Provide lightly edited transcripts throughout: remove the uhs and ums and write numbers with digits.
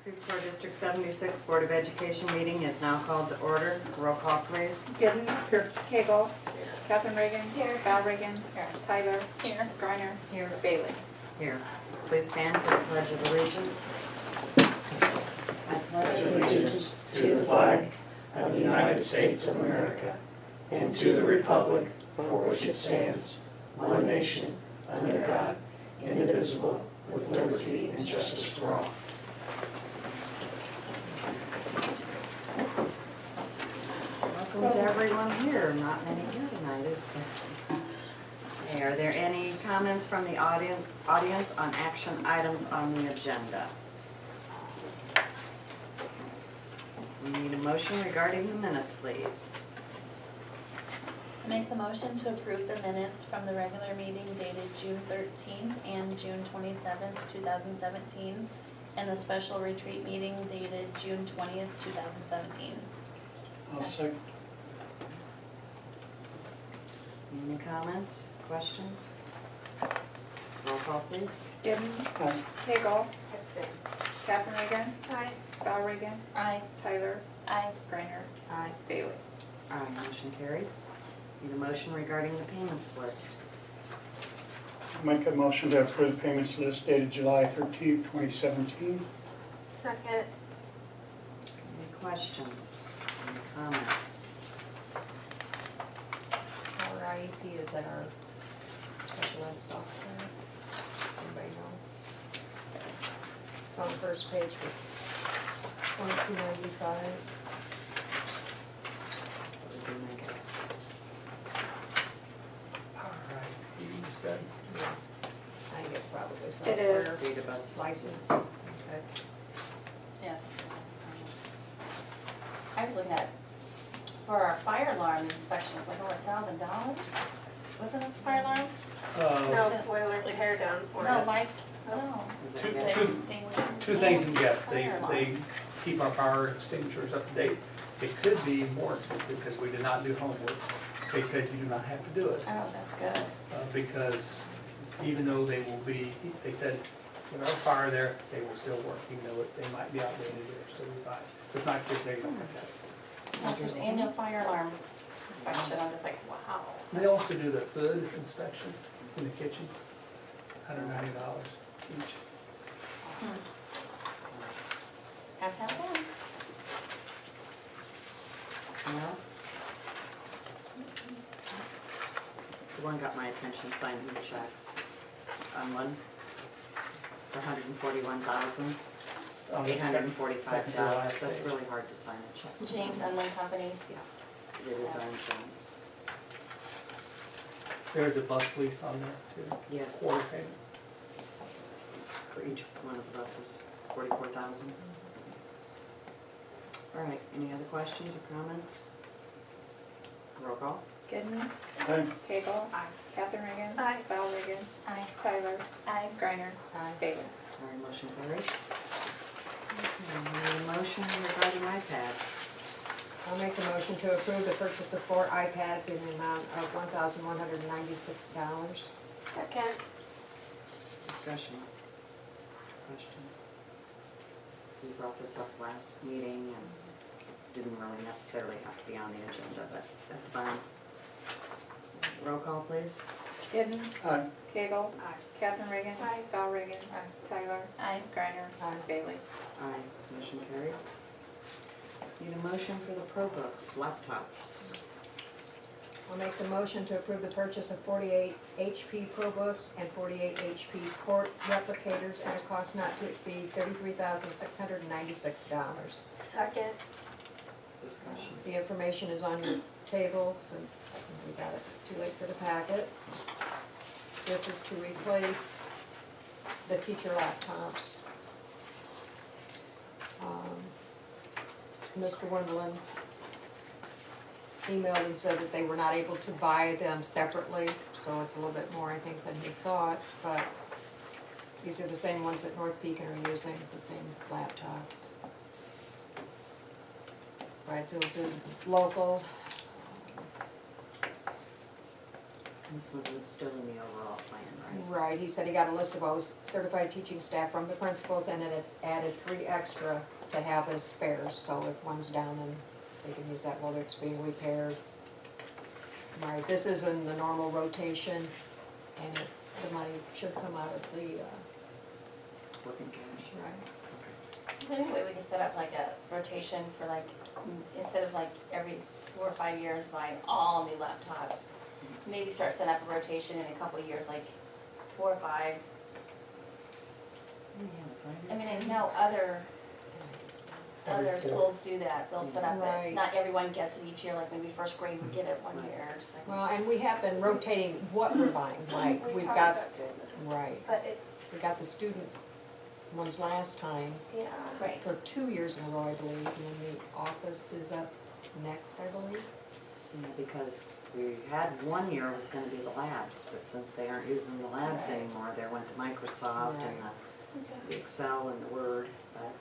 Creve Coeur District 76 Board of Education meeting is now called to order. Roll call, please. Giddens. Here. Cagle. Catherine Reagan. Here. Val Reagan. Here. Tyler. Here. Griner. Here. Bailey. Here. Please stand for the Pledge of Allegiance. I pledge Allegiance to the flag of the United States of America and to the republic for which it stands, one nation, under God, indivisible, with liberty and justice for all. Welcome to everyone here. Not many here tonight, is there? Okay, are there any comments from the audience on action items on the agenda? We need a motion regarding the minutes, please. I make the motion to approve the minutes from the regular meeting dated June 13th and June 27th, 2017, and the special retreat meeting dated June 20th, 2017. I'll second. Any comments, questions? Roll call, please. Giddens. Aye. Cagle. Catherine Reagan. Aye. Val Reagan. Aye. Tyler. Aye. Griner. Aye. Bailey. Aye, motion carried. Need a motion regarding the payments list. Make a motion to approve the payments list dated July 13, 2017. Second. Any questions, any comments? Our IEP is at our special ed software. Everybody know? It's on the first page for $22.95. Would be my guess. All right, you said. Yeah. I think it's probably It software is. Database. license. Okay. Yes. I was looking at, for our fire alarm inspection, it's like over $1,000. Wasn't it fire alarm? No, boiler tear down for No, it. lights, no. Is that Two- yes? The extinguisher. Two things, and yes, Fire alarm. they keep our fire extinguishers up to date. It could be more expensive because we did not do homework. They said you do not have to do it, Oh, that's good. because even though they will be, they said, with our fire there, they will still work, even though they might be outdated, they're still be fine. It's not because they don't have that. That's just annual fire alarm inspection, I'm just like, wow. They also do the hood inspection in the kitchens, $190 each. Have to have one. Anything else? The one got my attention, signing the checks. On one, for $141,845. On the second to last That's page. really hard to sign a check. James Unwin Company. Yeah, it is our insurance. There's a bus lease on there too, Yes, quarter payment. for each one of the buses, 44,000. All right, any other questions or comments? Roll call. Giddens. Aye. Cagle. Catherine Reagan. Aye. Val Reagan. Aye. Tyler. Aye. Griner. Aye. Bailey. All right, motion carried. Okay, any motion regarding iPads? I'll make the motion to approve the purchase of 4 iPads in the amount of $1,196. Second. Discussion. Questions? We brought this up last meeting and didn't really necessarily have to be on the agenda, but that's fine. Roll call, please. Giddens. Aye. Cagle. Catherine Reagan. Aye. Val Reagan. Tyler. Aye. Griner. Aye. Bailey. Aye, motion carried. Need a motion for the ProBooks laptops. I'll make the motion to approve the purchase of 48 HP ProBooks and 48 HP Port replicators at a cost not to exceed $33,696. Second. Discussion. The information is on your table since we got it too late for the packet. This is to replace the teacher laptops. Mr. Wonderland emailed and said that they were not able to buy them separately, so it's a little bit more, I think, than he thought, but these are the same ones that North Pekin are using, the same laptops. Bradfield's is local. This was still in the overall plan, right? Right, he said he got a list of all the certified teaching staff from the principals, and it added 3 extra to have as spares, so if one's down and they can use that while it's being repaired. Right, this is in the normal rotation, and the money should come out of the, Working cash. right. Is there any way we could set up like a rotation for like, instead of like every 4 or 5 years buying all new laptops? Maybe start setting up a rotation in a couple of years, like 4 or 5. I mean, I know other schools do that. They'll set up Right. that, not everyone gets it each year, like maybe first grade would get it one year or second. Well, and we have been rotating what we're buying, like, We we've talked got, about doing that, right, but it, we got the student ones last time yeah. Right. for 2 years in a row, I believe, and then the office is up next, I believe. Yeah, because we had one year was gonna be the labs, but since they aren't using the labs Right. anymore, they went to Microsoft and the Excel and the Word, but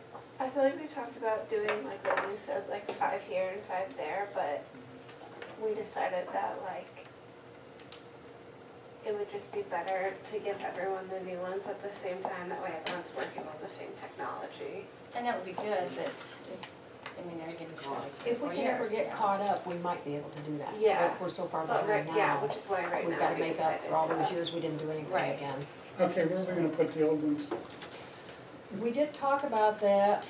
I feel like we talked about doing like what you said, like 5 here and 5 there, but we decided that like it would just be better to give everyone the new ones at the same time, that way everyone's working on the same technology. And that would be good, but it's, I mean, they're getting Cost. If we can ever get caught up, we might be able to do that. Yeah. But we're so far But behind right, yeah, now, which is why right we've now gotta we make up decided for all those to. years we didn't do anything Right. again. Okay, where are we gonna put the old ones? We did talk about that.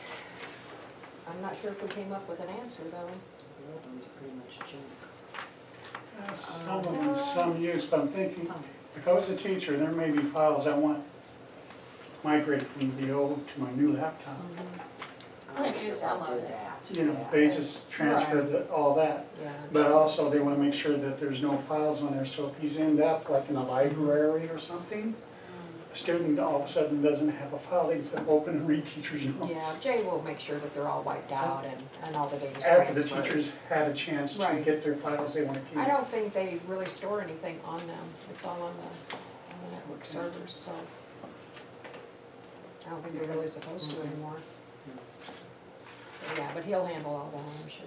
I'm not sure if we came up with an answer, though. the old ones are pretty much junk. Some of them, some use, but I'm thinking, Some. if I was a teacher, there may be files I want migrated from the old to my new laptop. I'm I sure do they'll some of do it. that. You know, yeah. they just transfer all that. Yeah. But also, they wanna make sure that there's no files on there, so if he's end up like in a library or something, a student all of a sudden doesn't have a file, they can open and read teacher's notes. Yeah, Jay will make sure that they're all wiped out and all the data's After the transferred. teachers had a chance to Right. get their files they wanna keep. I don't think they really store anything on them. It's all on the network servers, so. I don't think they're really supposed to anymore. Yeah, but he'll handle all that, I'm sure.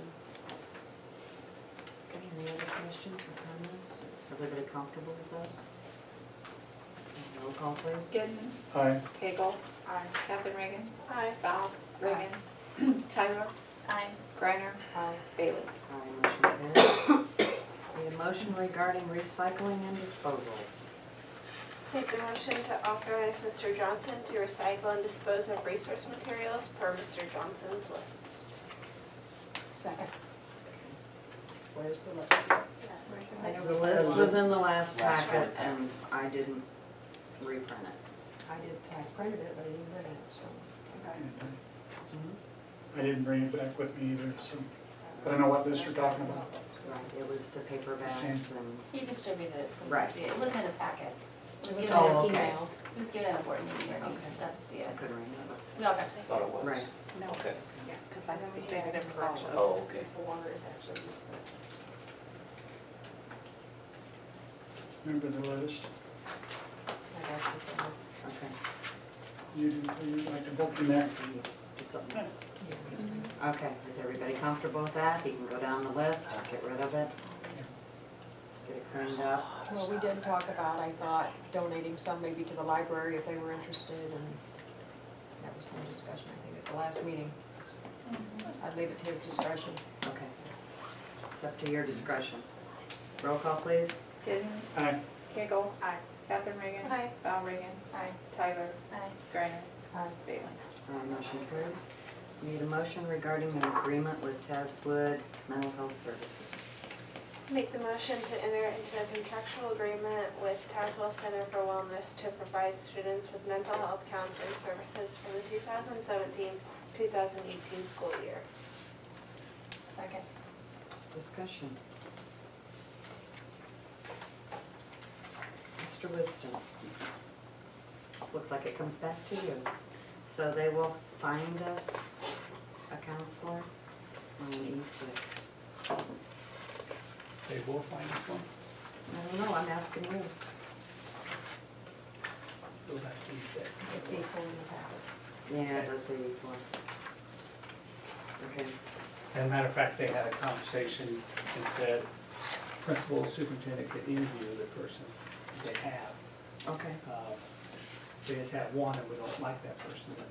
Okay, any other questions or comments? Everybody comfortable with this? Roll call, please. Gooden, Aye. Hagel. Captain Reagan. Hi. Val. Reagan. Tyler. Aye. Griner. Bailey. Aye, motion carries. Need a motion regarding recycling and disposal. Make the motion to authorize Mr. Johnson to recycle and dispose of resource materials per Mr. Johnson's list. Second. Where's the list? I know the list was in the last packet and I didn't reprint it. I printed it, but I didn't bring it, so. I didn't bring it back with me either, so, but I know what list you're talking about. Right, it was the paper bags and, He distributed it, so you Right. can see it. It wasn't in the packet. It was It was given, Oh, an okay. email. it was given at a board meeting, where you Okay. got to see I it. couldn't remember. We all got to see Thought it. it was. Right. No. Okay. Yeah, because that's the same in every section. Oh, okay. Four is actually these six. Remember the list? I got it. Okay. You didn't like the book in there? Do something else. Yeah. Okay, is everybody comfortable with that? He can go down the list, get rid of it. Get it cleaned up. Well, we did talk about, I thought, donating some maybe to the library if they were interested, and that was some discussion, I think, at the last meeting. I'd leave it to his discretion. Okay. It's up to your discretion. Roll call, please. Gooden. Aye. Hagel. Captain Reagan. Aye. Val Reagan. Tyler. Aye. Griner. Aye. Bailey. Motion carried. Need a motion regarding an agreement with Taswood Mental Health Services. Make the motion to enter into a contractual agreement with Tazewell Center for Wellness to provide students with mental health counseling services for the 2017-2018 school year. Second. Discussion. Mr. Wiston. Looks like it comes back to you. So they will find us a counselor on E6. They will find this one. I don't know, I'm asking you. It's equal in the packet. Yeah, it does say E4. Okay. As a matter of fact, they had a conversation and said principal, superintendent could interview the person they have. Okay. If they just have one and we don't like that person, then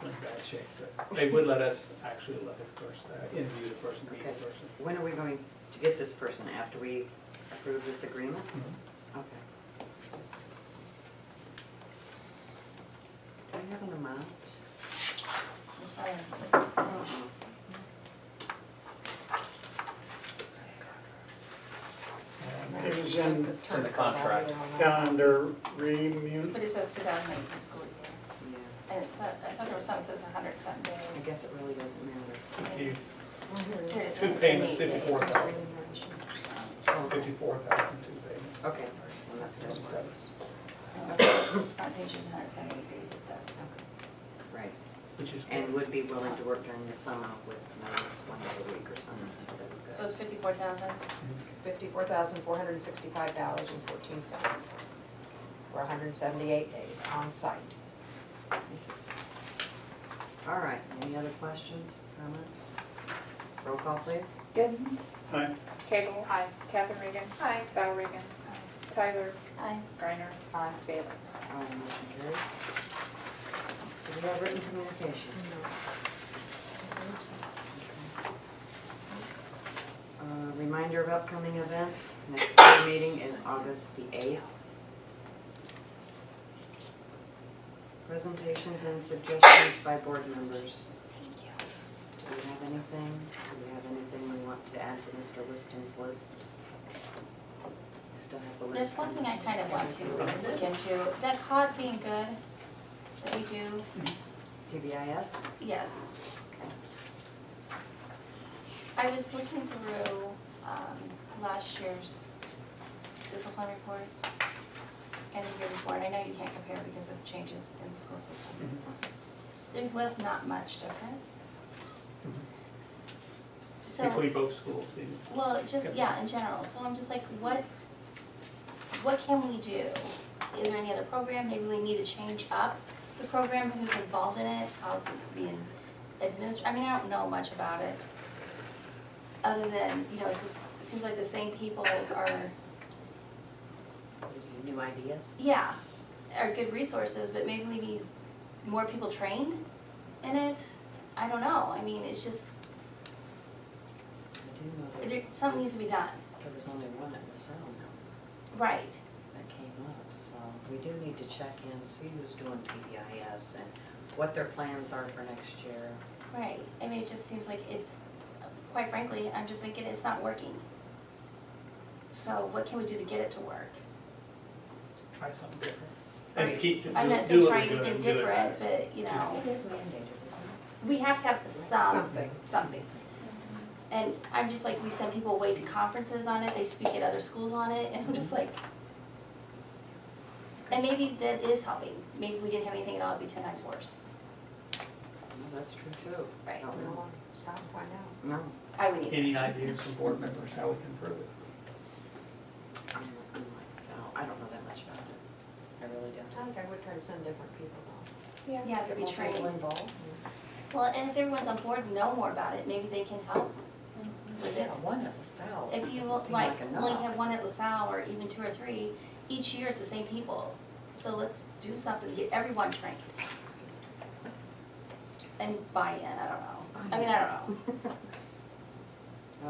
we're in bad shape. But they would let us actually let the person, interview the person, meet the Okay. person. When are we going to get this person? After we approve this agreement? Mhm. Okay. Do we have an amount? It's not in- Uh-uh. And It was in, It's in the contract. down under remun, But it says 2019 school year. Yeah, And it's, I thought there was something that says 100 and something days. I guess it really doesn't matter. you- There it is, Two 108 payments, days. 54,000. Oh, 54,000, two payments. okay. Well, that's just Seven. Front page is 178 days, it says. right. Which is And good. would be willing to work during the summer with notice 1 day a week or something, so that's So good. it's 54,000? $54,465.14 for 178 days on site. All right, any other questions, comments? Roll call, please. Giddens, aye. Cable. Aye. Catherine Regan. Aye. Val Regan. Tyler, Aye. Griner. Aye. Bailey. Motion carried. Do we have written communication? Reminder of upcoming events. Next board meeting is August the 8th. Presentations and suggestions by board members. Do we have anything? Do we have anything we want to add to Mr. Liston's list? I still have the list. There's one from thing I this. kind of want to look into, that COD being good, that we do, PBIS? yes. I was looking through last year's discipline reports and the year before, and I know you can't compare because of changes in the school system. There was not much different. So, Between both schools, even. well, just, yeah, in general, so I'm just like, what can we do? Is there any other program, maybe we need to change up the program, who's involved in it, how's it being administered, I mean, I don't know much about it. Other than, you know, it seems like the same people are, New ideas? yeah, are good resources, but maybe we need more people trained in it? I don't know, I mean, it's just, I do know something needs to be done, there was only one at LaSalle now right, that came up, so we do need to check in, see who's doing PBIS and what their plans are for next year. right, I mean, it just seems like it's, quite frankly, I'm just thinking it's not working. So what can we do to get it to work? Try something different. And keep, I'm not do saying what try we're doing, anything do it different, right. but, you know, It is mandated, isn't it? we have to have Something. something. And I'm just like, we send people away to conferences on it, they speak at other schools on it, and I'm just like, and maybe that is helping. Maybe if we didn't have anything at all, it'd be 10 times worse. Well, that's true too. Right. Don't know. Stop and find out. No. I would need it. Any ideas from board members how we can improve it? No, I don't know that much about it. I really don't. I think I would try to send different people though. Yeah, to Get be more people trained. involved. Well, and if everyone's on board and know more about it, maybe they can help with Yeah, it. one at LaSalle. If you doesn't seem like, enough. only have one at LaSalle or even 2 or 3, each year it's the same people. So let's do something to get everyone trained. And buy-in, I don't know. I mean, I don't know.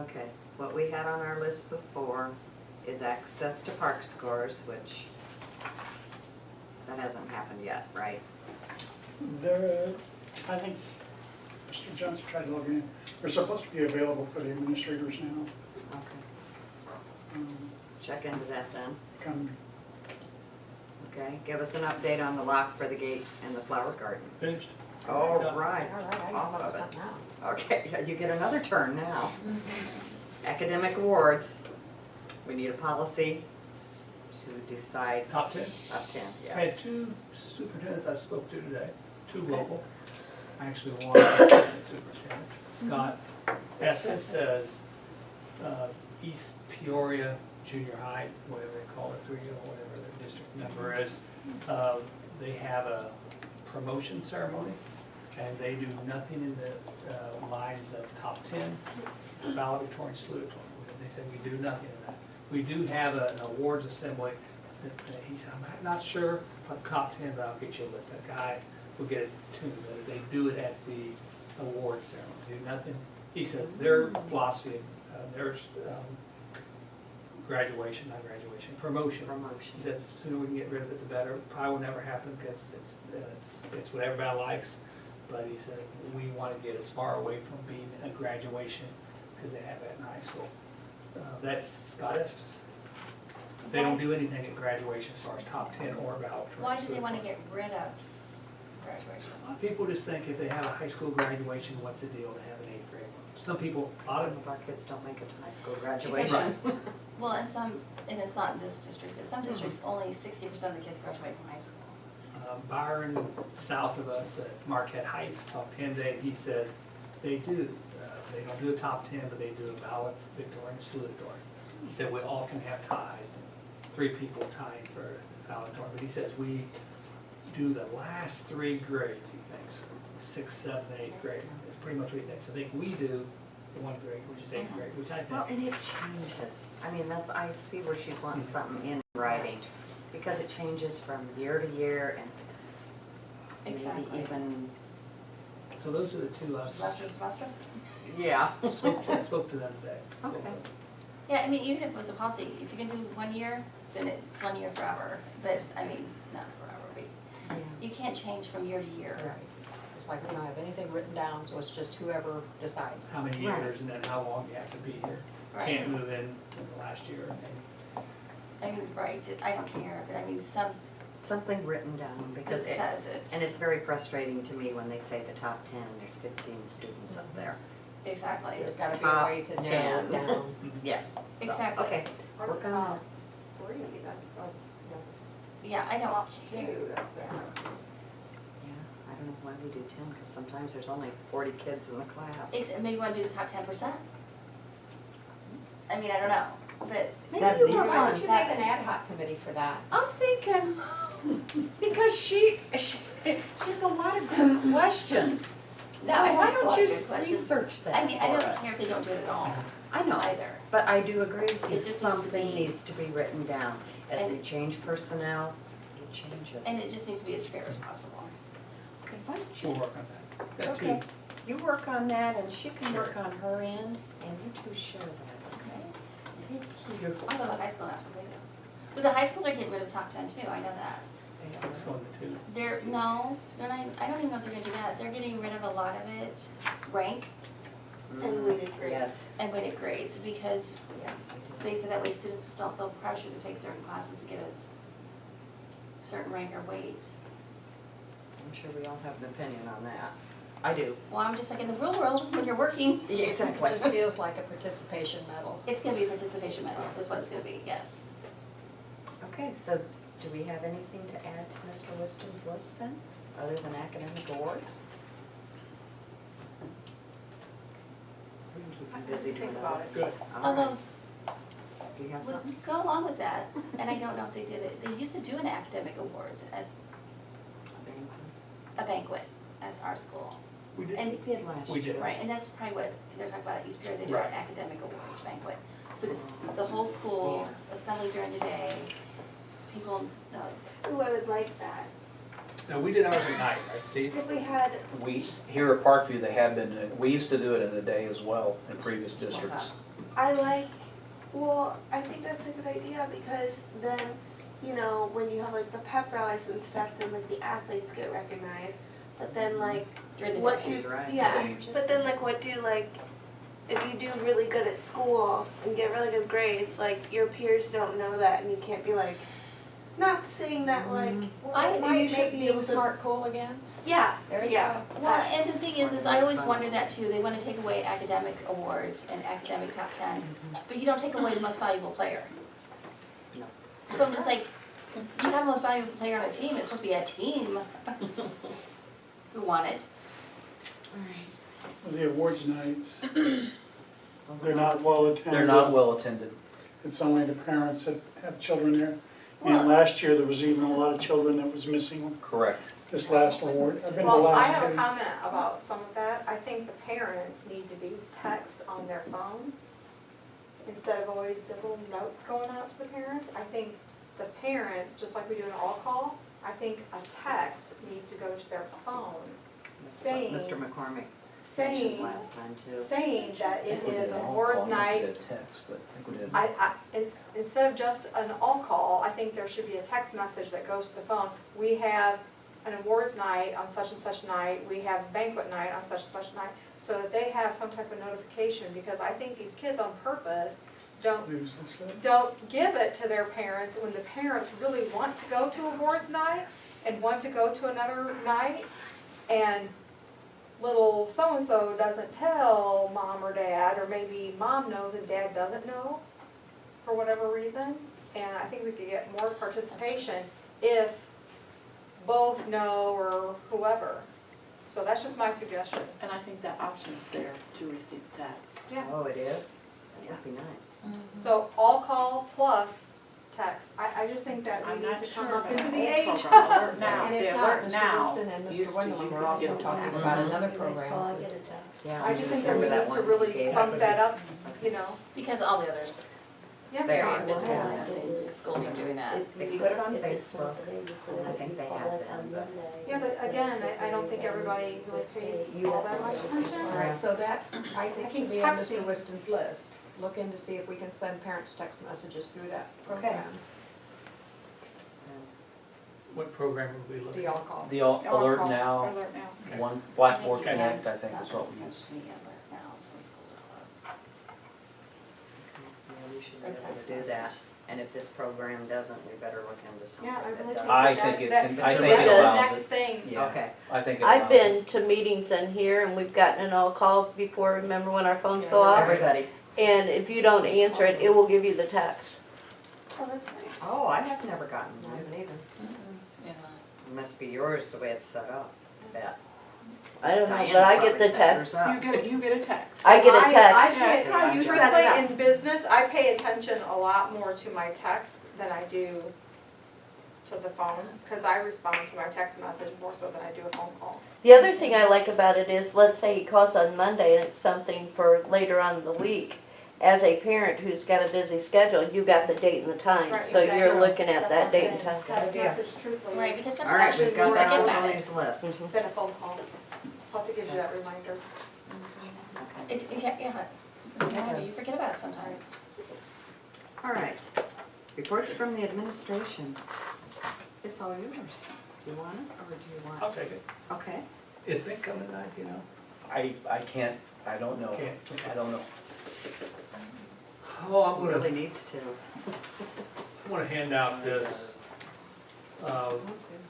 Okay, what we had on our list before is access to park scores, which that hasn't happened yet, right? There, I think Mr. Johnson tried to log in. They're supposed to be available for the administrators now. Okay, check into that then. Come, Okay, give us an update on the lock for the gate and the flower garden. Finished? All Done. right, All right, I off can look of it. something else. Okay, you get another turn now. Academic awards, we need a policy to decide Top 10? top 10, I yeah. had 2 superintendents I spoke to today, 2 local. Actually, one assistant superintendent, Scott Estes says East Peoria Junior High, whatever they call it, 3 or whatever their district number is, they have a promotion ceremony, and they do nothing in the lines of top 10, valedictorian, salutatorian. They said we do nothing in that. We do have an awards assembly that he said, I'm not sure about the top 10, but I'll get you a list. That guy will get it to me, but they do it at the awards ceremony, do nothing. He says their philosophy, there's graduation, not graduation, promotion. He said the sooner we can get rid of it, the better. Probably will never happen because it's what everybody likes. But he said we want to get as far away from being a graduation because they have that in high school. That's Scott Estes. They don't do anything at graduation as far as top 10 or ballot. Why do they want to get rid of graduation? A lot of people just think if they have a high school graduation, what's the deal to have an 8th grade one? Some people, a lot Some of, of our kids don't make it to high school graduation. Right. Well, and it's not in this district, but some districts, only 60% of the kids graduate from high school. Byron, south of us at Marquette Heights, top 10 day, he says they do. They don't do a top 10, but they do a ballot, Victorian, salutatorian. He said we often have ties, and 3 people tying for valedictorian, but he says we do the last 3 grades, he thinks, 6th, 7th, 8th grade. That's pretty much what he thinks. I think we do the 1 grade, which is 8th grade, which I Well, think. and it changes. I mean, I see where she's wanting something in writing, because it changes from year to year and maybe Exactly. even, So those are the 2 I Semester to semester? yeah. spoke to them today. Okay. Yeah, I mean, even if it was a policy, if you can do 1 year, then it's 1 year forever. But, I mean, not forever, but Yeah. you can't change from year to year. Right. It's like we don't have anything written down, so it's just whoever decides. How many Right. years and then how long you have to be here. Right. Can't move in the last year. I mean, right, I don't care, but I mean, Something written down, because it says it. and it's very frustrating to me when they say the top 10 and there's 15 students up there. Exactly. There's It's gotta be a way to top narrow it 10. down. Yeah. So, Exactly. Okay, Or work the on top that. 3, that's like, Yeah, I don't top care. 2, that's it. Yeah, I don't know why we do 10, because sometimes there's only 40 kids in the class. Maybe you want to do the top 10%? I mean, I don't know, but. Maybe That'd you be work great. on We should make an ad hoc committee for that. I'm thinking, because she has a lot of good questions. No, So I why have a don't lot you of good questions. research that I mean, I for don't us? care if they don't do it at all, I know, either. but I do agree with you, It just needs to something be- needs to be written down. As we And- change personnel, it changes. And it just needs to be as fair as possible. Okay, why don't We'll you, work on that. That too. okay, you work on that and she can work on her end, and you two share that, okay? I'll go to high school and ask what they do. But the high schools are getting rid of top 10 too, I know that. So the 2. They're not, I don't even know if they're gonna do that. They're getting rid of a lot of it, rank And weighted grades. Yes. and weighted grades, because Yeah, they say that way students don't feel pressure to take certain classes to get a certain rank or weight. I'm sure we all have an opinion on that. I do. Well, I'm just like, in the real world, when you're working, Yeah, exactly. It just feels like a participation medal. it's gonna be a participation medal, is what it's gonna be, yes. Okay, so do we have anything to add to Mr. Liston's list then, other than academic awards? We can keep you busy doing Think about other it. things. All right. Although, Do you have something? go along with that, and I don't know if they did it, they used to do an academic awards at a banquet at our school. We did. And We did last We year. did. Right, and that's probably what they're talking about at East Pier, they do an Right. academic awards banquet. But it's the whole school, assembly during the day, people knows. Ooh, I would like that. No, we did ours at night, right, Steve? If we had, We, here at Parkview, they have been, we used to do it in a day as well in previous districts. I think that's a good idea because then, you know, when you have like the pep rallies and stuff, then like the athletes get recognized. But then like, During the what day. do, She's right. yeah, but then like what do like, if you do really good at school and get really good grades, like your peers don't know that and you can't be like, not saying that like, I- you Might should make be being able to. smart cool again. Yeah, There you yeah. go. Well, and the thing is I always wonder that too, they wanna take away academic awards and academic top 10, but you don't take away the most valuable player. No. So I'm just like, you have the most valuable player on a team, it's supposed to be a team who won it. The awards nights, Those they're are not well attended. They're not well attended. It's only the parents that have children there. Well- And last year, there was even a lot of children that was missing Correct. this last award. I've been to the Well, I last have a two. comment about some of that. I think the parents need to be text on their phone instead of always the little notes going out to the parents, I think the parents, just like we do an all call, I think a text needs to go to their phone That's saying, what Mr. McCormick mentioned saying, last time too. saying that I think it we did is an all awards call, night. we did a text, but I think we did. Instead of just an all call, I think there should be a text message that goes to the phone. We have an awards night on such and such night, we have banquet night on such and such night, so that they have some type of notification, because I think these kids on purpose don't give it to their parents when the parents really want to go to awards night and want to go to another night, and little so-and-so doesn't tell mom or dad, or maybe mom knows and dad doesn't know for whatever reason. And I think we could get more participation if both know or whoever. So that's just my suggestion. And I think that option is there to receive text. Yeah. Oh, it is? That would be nice. So all call plus text. I just think that we I'm need not to come sure up about into the the age. old program. Alert now, And the if not, alert Mr. now. Liston and used Mr. to Wendling do were also that. talking about another program. Yeah, I just think that we remember need to one he really gave. bump that up, you know. Because all the other Yeah. They area are. businesses and things, schools are doing that. They put it on Facebook. I think they have been, but. Yeah, but again, I don't think everybody really pays all that much attention. All right, so that, I think should be on Mr. Whiston's list. Look in to see if we can send parents text messages through that program, So, What program are we looking the at? all call. The All alert call, now, Alert now. one Blackboard I think you have Connect, I think is what we not use. the alert now, when schools are closed. yeah, we should be Or able text to do that. And if this program doesn't, we better look into something Yeah, I that really does. think I that, think it that, can- to I do think that it is the allows next it. thing. Yeah, Okay, I think it I've allows been it. to meetings in here and we've gotten an all call before, remember when our phones go off? everybody. And if you don't answer it, it will give you the text. Oh, that's nice. Oh, I have never gotten I one. haven't either. Yeah. It must be yours the way it's set up, I bet. I don't know, Diana but I get probably the set text. yours up. You get a text. I get a I text. Yeah, pay, it's how you set it truthfully, up. in business, I pay attention a lot more to my text than I do to the phone, because I respond to my text message more so than I do a phone call. The other thing I like about it is, let's say he calls on Monday and it's something for later on in the week. As a parent who's got a busy schedule, you got the date and the time, Right, so exactly. you're looking at That's that what date I'm and time. saying. Text Good idea. message truthfully Right, is because All right, we've got that on forget about it. Tony's list. Mhm. than a phone call. Plus it gives you that reminder. Okay. Yeah, it doesn't matter, you forget about it sometimes. All right, reports from the administration. It's all yours. Do you want it, or do you want? I'll take it. Okay. Is Nick coming tonight, you know? I can't, I don't know. Can't. I don't know. Oh, I'm He really gonna, needs to. I wanna hand out this.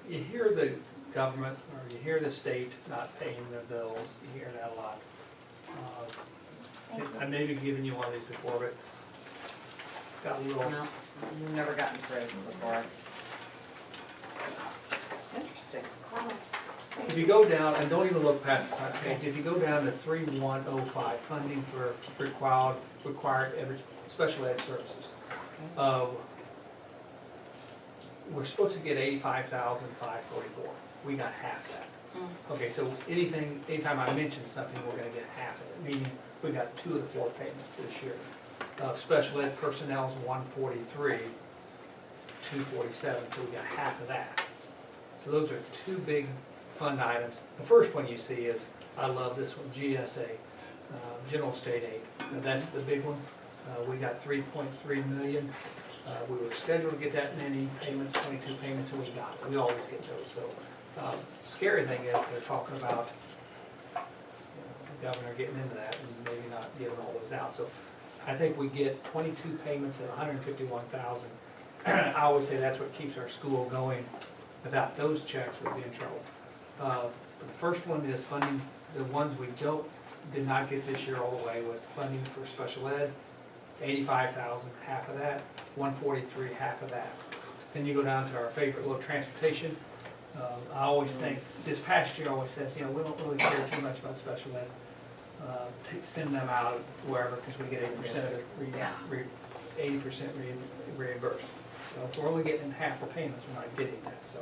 You hear the government, or you hear the state not paying their bills, you hear that a lot. Thank you. I may be giving you one of these before, but got a little, No, you've never gotten praise before. Interesting. if you go down, and don't even look past the front page, if you go down to 3105, funding for required special ed services. We're supposed to get 85,544. We got half that. Okay, so anytime I mention something, we're gonna get half of it, meaning we got 2 of the 4 payments this year. Special ed personnel is 143, 247, so we got half of that. So those are 2 big fund items. The first one you see is, I love this one, GSA, General State Aid. Now, that's the big one. We got 3.3 million. We were scheduled to get that many payments, 22 payments, and we got it. We always get those. So, scary thing is they're talking about the governor getting into that and maybe not giving all those out. So, I think we get 22 payments at 151,000. I always say that's what keeps our school going. Without those checks, we'd be in trouble. The first one is funding. The ones we did not get this year all the way was funding for special ed. 85,000, half of that. 143, half of that. Then you go down to our favorite little transportation. I always think, this past year always says, we don't really care too much about special ed. Send them out wherever, because we get 80% of it, 80% reimbursed. So if we're only getting half the payments, we're not getting that. So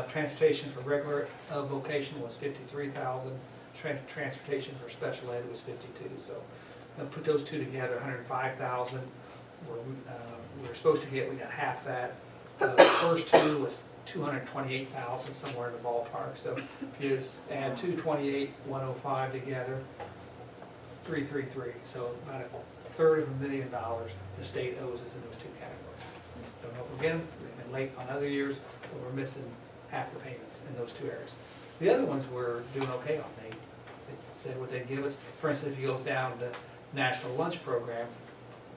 transportation for regular vocation was 53,000. Transportation for special ed was 52. So put those two together, 105,000. We were supposed to get, we got half that. The first two was 228,000, somewhere in the ballpark. So if you add 228,105 together, 333. So about $250,000 the state owes us in those two categories. Don't know if we'll get them. They've been late on other years, but we're missing half the payments in those two areas. The other ones we're doing okay on. They said what they'd give us. For instance, if you look down the National Lunch Program,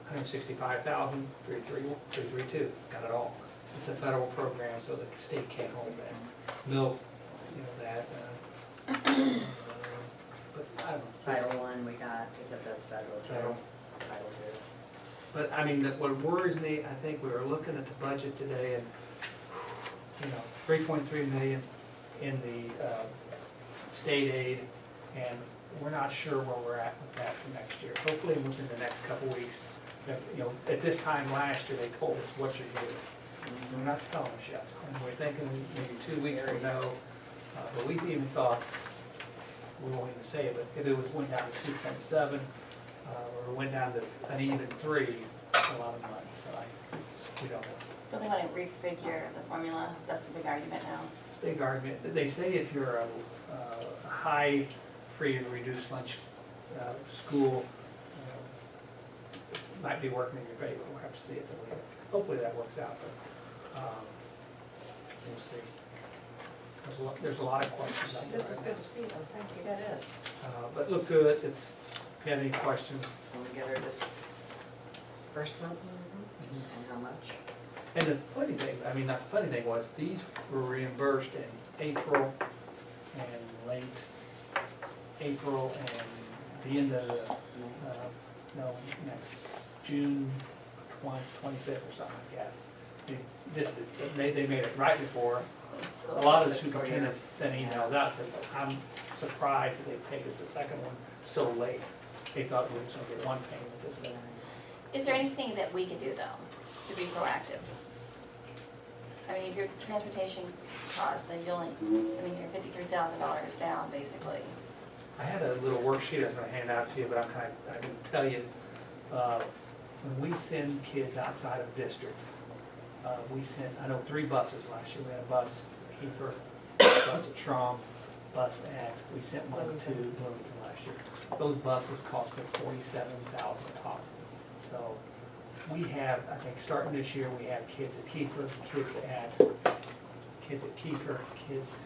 165,000, 332, got it all. It's a federal program, so the state can't hold that. Milk, you know, that, but I don't know. Title I we got, because that's federal too. Federal. Title II. But I mean, what worries me, I think we were looking at the budget today and, you know, 3.3 million in the state aid, and we're not sure where we're at with that for next year. Hopefully within the next couple weeks. You know, at this time last year, they told us what you're getting. They're not telling us yet. And we're thinking maybe 2 weeks we'll know. But we even thought, we won't even say it, but if it went down to 2.7, or went down to an even 3, that's a lot of money. So we don't know. Don't they want to refigure the formula? That's the big argument now. It's a big argument. They say if you're a high free and reduced lunch school, it might be working in your favor. We'll have to see it. Hopefully that works out, but we'll see. There's a lot of questions out there. This is good to see though, thank you. That is. But look through it. If you have any questions. So we get our disbursements and how much. And the funny thing, I mean, not the funny thing was, these were reimbursed in April and late April and the end of, next June 25th or something like that. They made it right before. A lot of the superintendents sent emails out, said, I'm surprised that they paid us the second one so late. They thought we were just gonna get one payment this time. Is there anything that we could do though, to be proactive? I mean, if your transportation costs, then you're $53,000 down basically. I had a little worksheet I was gonna hand out to you, but I can tell you, when we send kids outside of district, we sent, I know 3 buses last year. We had a bus at Kiefer, a bus at Schramm, bus we sent one to Bloomington last year. Those buses cost us $47,000 a pop. So we have, I think, starting this year, we have kids at Kiefer, kids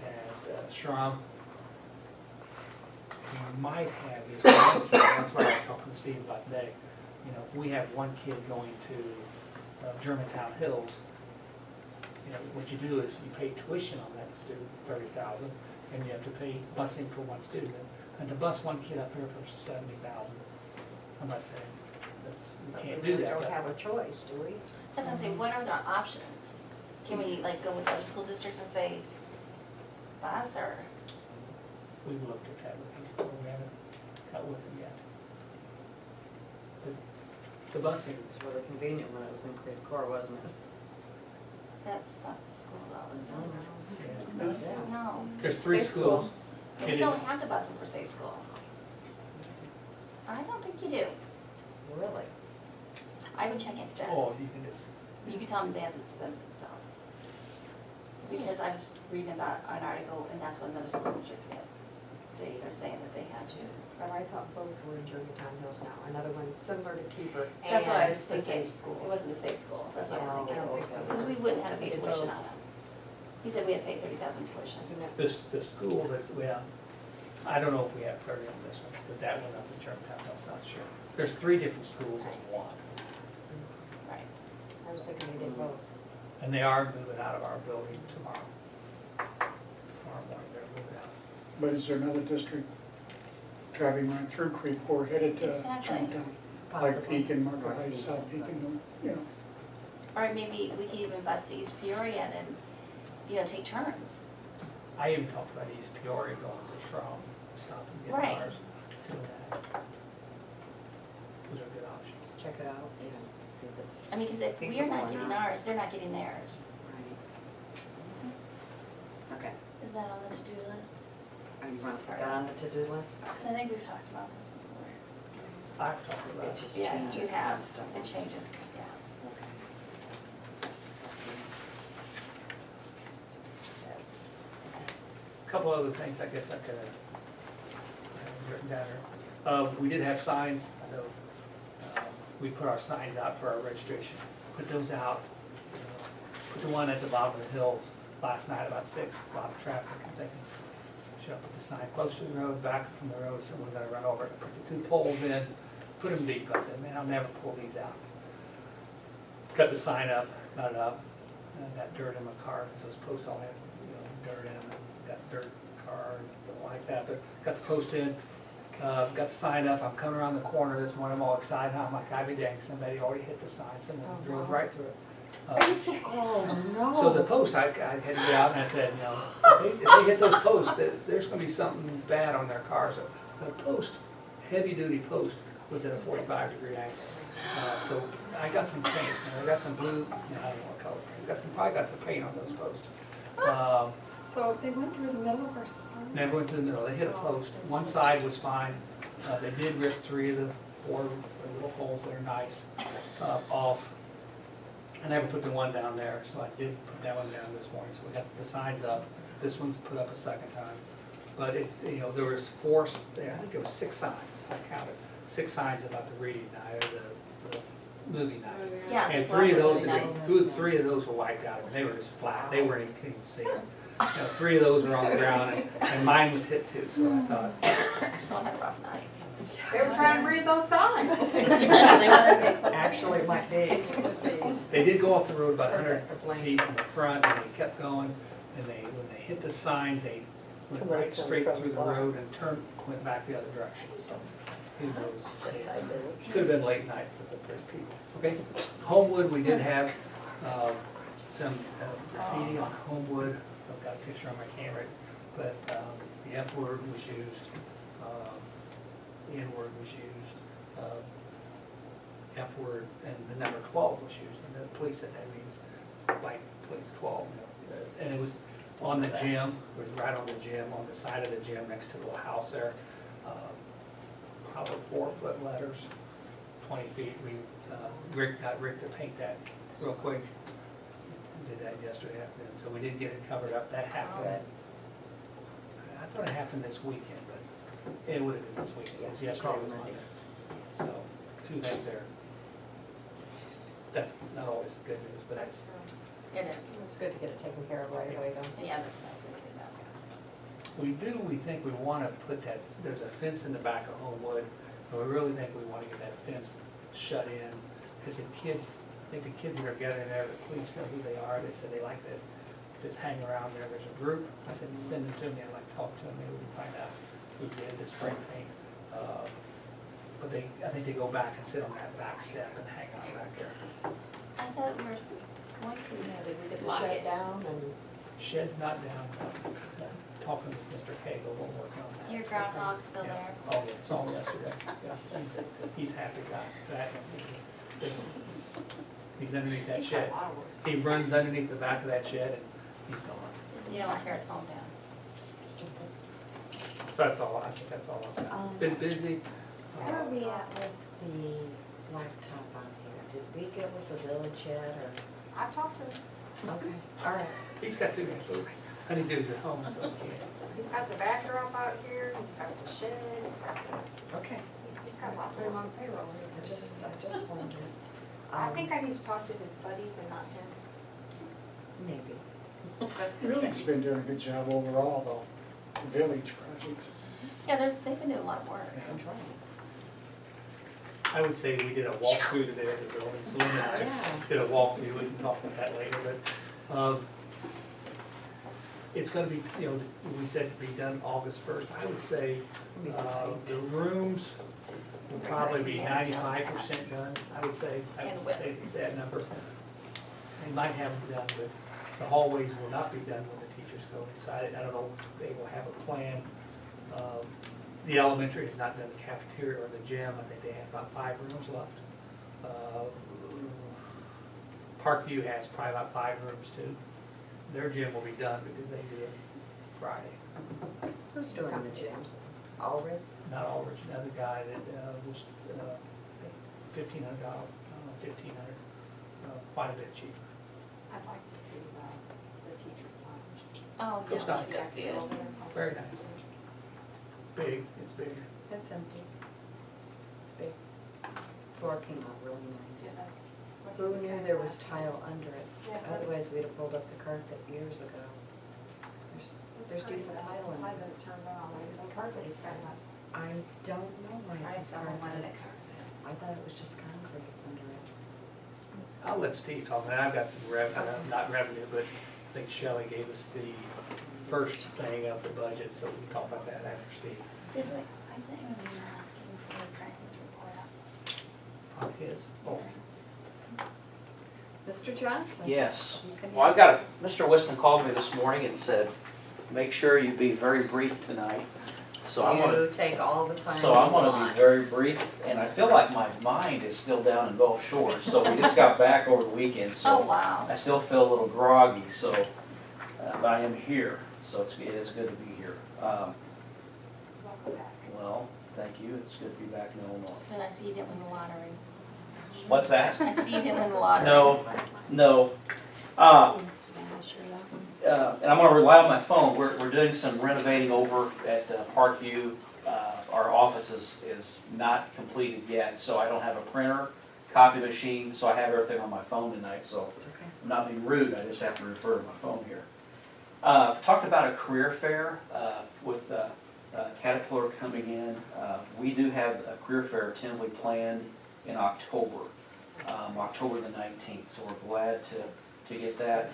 at Schramm. We might have this one kid, that's what I was talking to Steve about today. You know, if we have one kid going to Germantown Hills, you know, what you do is you pay tuition on that student, $30,000, and you have to pay busing for one student. And to bus one kid up here for $70,000, I'm not saying we can't do that. We don't have a choice, do we? I was gonna say, what are the options? Can we like go with other school districts and say, bus or? We've looked at that with these, we haven't got with them yet. The busing, It was really convenient when it was in Creve Coeur, wasn't it? That's not the school though, is yeah, it? No. there's 3 Safe schools. So we It don't is- have to bus them for safe school. I don't think you do. Really? I would check into that. Oh, you can just, You can tell them they have to send themselves. Because I was reading about an article, and that's what another school district did. They are saying that they had to. But I thought both were in Germantown Hills now, another one similar to Kiefer and That's what I was the thinking. safe school. It wasn't the safe school, that's what I was Yeah, thinking. I don't think so. Because we wouldn't have to pay They did tuition both. on them. He said we had to pay $30,000 tuition. Isn't it? the school that's, well, I don't know if we have 30 on this one, but that one up in Germantown, I'm not sure. There's 3 different schools in one, Right. I was thinking we did both. and they are moving out of our building tomorrow. Tomorrow morning, they're moving out. But is there another district driving right through Creve Coeur headed to Exactly. Germantown? Like Possibly. Pekin, Market Heights, South Pekin, you know? Or maybe we could even bus to East Peoria and then, take turns. I even talked about East Peoria going to Schramm, stopping, getting Right. ours, doing that. Those are good options. Check it out, see if it's. I mean, because if feasible we're not or getting not. ours, they're not getting theirs. Right. Okay. Is that on the to-do list? You want to put that on the to-do list? Because I think we've talked about this before. I've talked about It it. just Yeah, you changes have, constantly. it changes, yeah. A couple other things I guess I could have written down here. We did have signs, I know, we put our signs out for our registration. Put those out, put the one at the bottom of the hill last night about 6, a lot of traffic, I'm thinking, should I put the sign close to the road, back from the road, someone's gonna run over it. Put the 2 poles in, put them deep. I said, man, I'll never pull these out. Cut the sign up, got it up, and I got dirt in my car, because those posts all have, dirt in them. Got dirt car, don't like that, but got the post in, got the sign up. I'm coming around the corner this morning, I'm all excited. I'm like, I'd be dang, somebody already hit the sign, someone drove right through it. Are you serious? Oh, no. So the post, I had to get out and I said, if they hit those posts, there's gonna be something bad on their cars. The post, heavy duty post, was at a 45-degree angle. So I got some paint, and I got some blue, I don't know what color, probably got some paint on those posts. So they went through the middle of our sign? Never went to the middle, they hit a post. One side was fine. They did rip 3 of the 4 little holes that are nice off. I never put the one down there, so I did put that one down this morning. So we got the signs up. This one's put up a second time. But there was 4, I think it was 6 signs, I counted. 6 signs about the reading night or the movie night. Yeah. And there's 3 of lots those, nights. 3 of those were wiped out. They were just flat. They weren't even see them. 3 of those were on the ground, and mine was hit too. So I thought, So I had a rough night. They were trying to read those signs. Actually, it might be. they did go off the road about 100 feet in the front, and they kept going. And when they hit the signs, they went right straight through the road and went back the other direction. So who knows? Could have been late night for the people. Okay, Homewood, we did have some graffiti on Homewood. I've got a picture on my camera, but the F word was used, the N word was used, F word, and the number 12 was used, and the police said that means like police 12. And it was on the gym, it was right on the gym, on the side of the gym next to the little house there. Probably 4-foot letters, 20 feet. We got Rick to paint that real quick. Did that yesterday afternoon, so we did get it covered up. That happened. I thought it happened this weekend, but it would have been this weekend. It was yesterday was Monday. So 2 things there. That's not always good news, but that's. It is. It's good to get it taken care of right away, though. Yeah, that's nice to do that. We think we want to put that, there's a fence in the back of Homewood, and we really think we want to get that fence shut in, because I think the kids that are gathering there, the police know who they are. They said they like to just hang around there. There's a group. I said, send them to me. I'd like to talk to them. Maybe we can find out who did the spray paint. But I think they go back and sit on that back step and hang out back there. I thought we were going to, Did we get the Lock shed it. down and? Shed's not down. Talking with Mr. Cagle, we're working on that. your groundhog's still Yeah. there. Oh, yeah, saw him yesterday. Yeah, he's happy about that. He's underneath that He's got shed. a lot of work. He runs underneath the back of that shed and he's gone. You don't want to tear his home down. So that's all, I think that's all I've got. It's been busy. Where are we at with the laptop on here? Did we get with the village yet, or? I've talked to him. Okay, all right. He's got 2 minutes, so honeydews at home, so he can't. He's got the backdrop out here, he's got the shed, Okay. he's got lots of them on payroll here. I just wondered. I think I need to talk to his buddies and not him. Maybe. Village's been doing a good job overall, though, the village projects. Yeah, they've been doing a lot of work. I would say we did a walkthrough today of the building. So Linda and I did a walkthrough, we can talk about that later, but it's gonna be, we said to be done August 1st. I would say the rooms will probably be 95% done, I would say. I And would width. say that number. They might have them done, but the hallways will not be done when the teachers go in. So I don't know if they will have a plan. The elementary has not done the cafeteria or the gym. I think they have about 5 rooms left. Parkview has probably about 5 rooms too. Their gym will be done because they do it Friday. Who's doing the gym? Alred? not Aldrich, another guy that was $1,500, quite a bit cheaper. I'd like to see the teacher's lounge. Oh, Looks yeah, nice. we should go see it. Very nice. Big, it's bigger. It's empty. It's big. Floor came out really nice. Who knew there was tile under it? Otherwise, we'd have pulled up the carpet years ago. There's decent tile in it. I don't know why it's carpet. I thought it was just concrete under it. I'll let Steve talk, and I've got some not revenue, but I think Shelley gave us the first thing of the budget, so we can talk about that after Steve. Did we, I sent you an email asking for the practice report up. On his, oh, Mr. Johnson? Yes. You can Well, I've got Mr. Whiston called me this morning and said, make sure you be very brief tonight. So I'm gonna, You take all the time so I'm you gonna want. be very brief, and I feel like my mind is still down in Gulf Shores. So we just got back over the weekend, Oh, so wow. I still feel a little groggy, so, but I am here, so it is good to be here. Well, thank you, it's good to be back in Illinois. So I see you didn't win the lottery. What's that? I see you didn't win the lottery. No. And I'm gonna rely on my phone. We're doing some renovating over at Parkview. Our office is not completed yet, so I don't have a printer, copy machine, so I have everything on my phone tonight, so I'm not being rude, I just have to refer to my phone here. Talked about a career fair with Caterpillar coming in. We do have a career fair tentatively planned in October, October the 19th, so we're glad to get that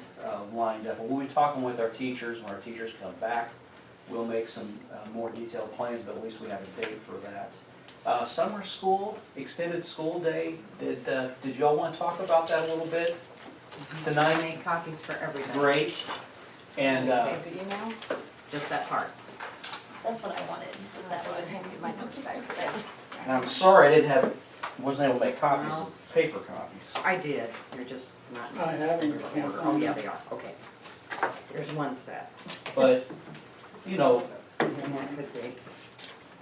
lined up. We'll be talking with our teachers when our teachers come back. We'll make some more detailed plans, but at least we have a date for that. Summer school, extended school day, did y'all want to talk about that a little bit I tonight? made copies for everything. Great. And Okay, the email? Just that part. That's what I wanted, is that what? My notes back, and I'm sorry I wasn't able to make copies of paper copies. I did, you're just not. I haven't, you can't Oh, find yeah, it. they are, okay. There's one set. But, you know, And that could be,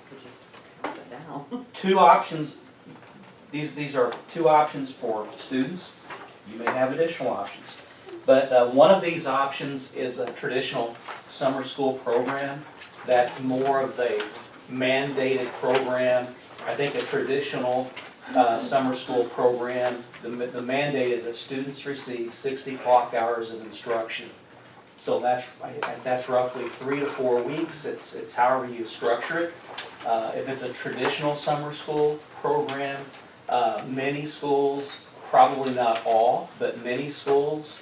could just sit down. two options, these are two options for students. You may have additional options. But one of these options is a traditional summer school program. That's more of a mandated program. I think a traditional summer school program, the mandate is that students receive 60 block hours of instruction. So that's roughly 3 to 4 weeks. It's however you structure it. If it's a traditional summer school program, many schools, probably not all, but many schools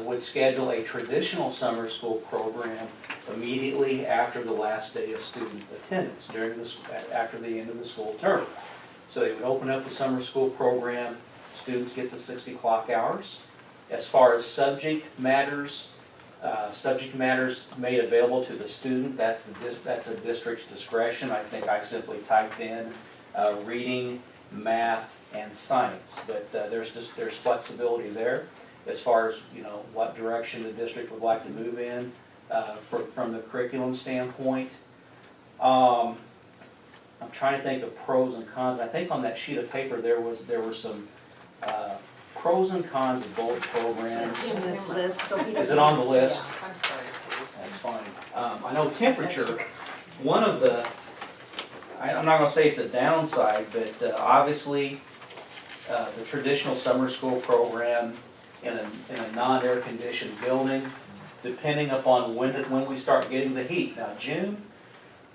would schedule a traditional summer school program immediately after the last day of student attendance, after the end of the school term. So they would open up the summer school program, students get the 60 clock hours. As far as subject matters made available to the student, that's a district's discretion. I think I simply typed in reading, math, and science, but there's flexibility there as far as, you know, what direction the district would like to move in from the curriculum standpoint. I'm trying to think of pros and cons. I think on that sheet of paper there were some pros and cons of both programs. In this list. Is it on the list? I'm sorry, Steve. That's fine. I know temperature, one of the, I'm not gonna say it's a downside, but obviously, the traditional summer school program in a non-air conditioned building, depending upon when we start getting the heat. Now,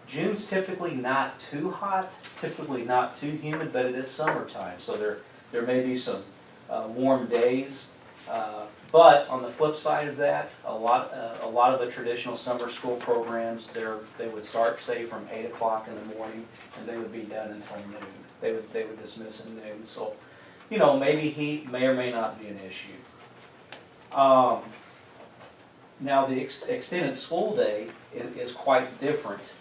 June's typically not too hot, typically not too humid, but it is summertime, so there may be some warm days. But on the flip side of that, a lot of the traditional summer school programs, they would start, say, from 8 o'clock in the morning, and they would be done until noon. They would dismiss at noon. So, you know, maybe heat may or may not be an issue. Now, the extended school day is quite different.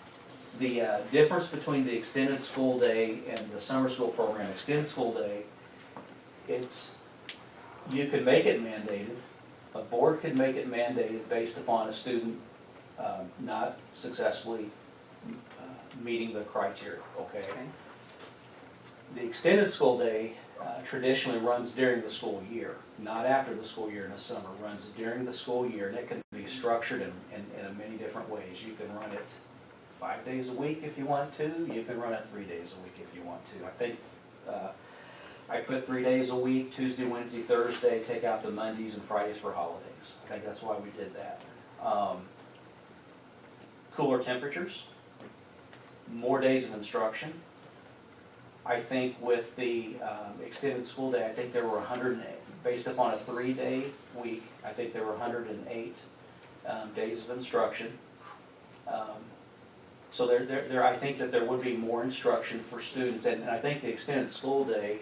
The difference between the extended school day and the summer school program, extended school day, you could make it mandated. A board could make it mandated based upon a student not successfully meeting the criteria, okay? Okay. The extended school day traditionally runs during the school year, not after the school year in the summer, runs during the school year, and it can be structured in many different ways. You can run it 5 days a week if you want to, you can run it 3 days a week if you want to. I think I put 3 days a week, Tuesday, Wednesday, Thursday, take out the Mondays and Fridays for holidays. I think that's why we did that. Cooler temperatures, more days of instruction. I think with the extended school day, I think there were 108, based upon a 3-day week, I think there were 108 days of instruction. So I think that there would be more instruction for students, and I think the extended school day,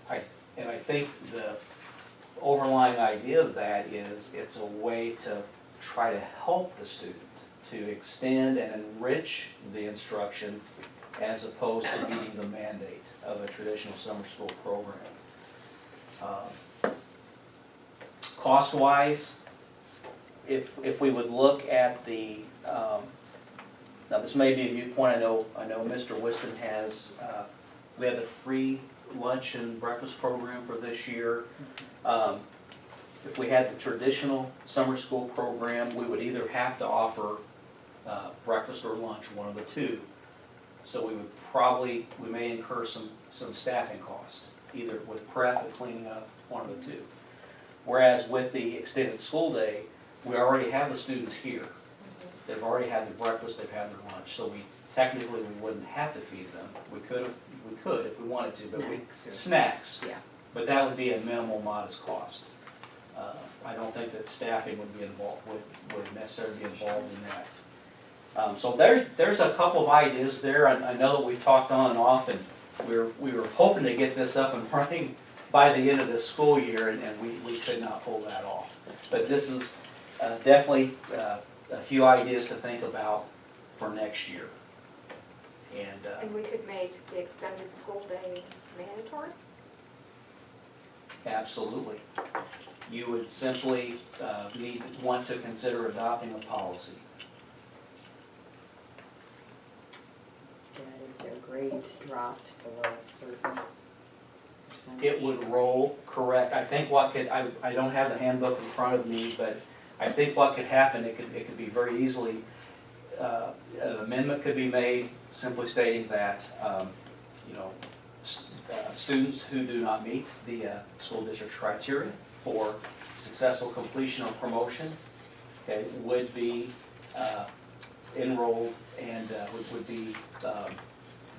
I think the overlying idea of that is it's a way to try to help the student to extend and enrich the instruction as opposed to meeting the mandate of a traditional summer school program. Cost-wise, if we would look at the, now this may be a moot point, I know Mr. Whiston has, we have the free lunch and breakfast program for this year. If we had the traditional summer school program, we would either have to offer breakfast or lunch, one of the two. So we may incur some staffing cost, either with prep or cleaning up, one of the two. Whereas with the extended school day, we already have the students here. They've already had their breakfast, they've had their lunch, so technically we wouldn't have to feed them. We could if we wanted to, but snacks. Yeah. But that would be a minimal, modest cost. I don't think that staffing would necessarily be involved in that. So there's a couple of ideas there. I know that we've talked on and off, and we were hoping to get this up and running by the end of this school year, and we could not pull that off. But this is definitely a few ideas to think about for next year. And we could make the extended school day mandatory? Absolutely. You would simply want to consider adopting a policy. That if their grades dropped below a certain percentage. It would roll, correct. I think I don't have the handbook in front of me, but I think what could happen, it could be very easily, an amendment could be made simply stating that, students who do not meet the school district's criteria for successful completion or promotion, okay, would be enrolled and would be,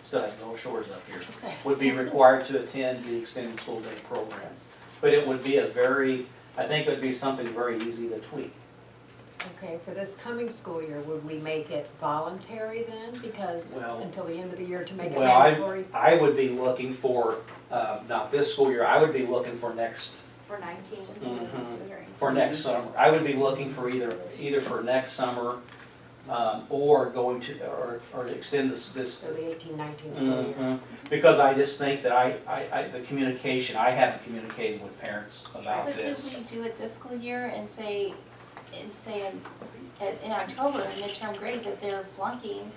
still have Gulf Shores up here, would be required to attend the extended school day program. But it would be I think it would be something very easy to tweak. Okay, for this coming school year, would we make it voluntary then? Because until the end of the year to make it mandatory? I would be looking for, not this school year, I would be looking for next, For 19, for next summer. I would be looking for either for next summer, or going to, or extend this. So the 18-19 school year. Because I just think that the communication, I haven't communicated with parents about But this. could we do it this school year and say in October, in midterm grades, if they're flunking,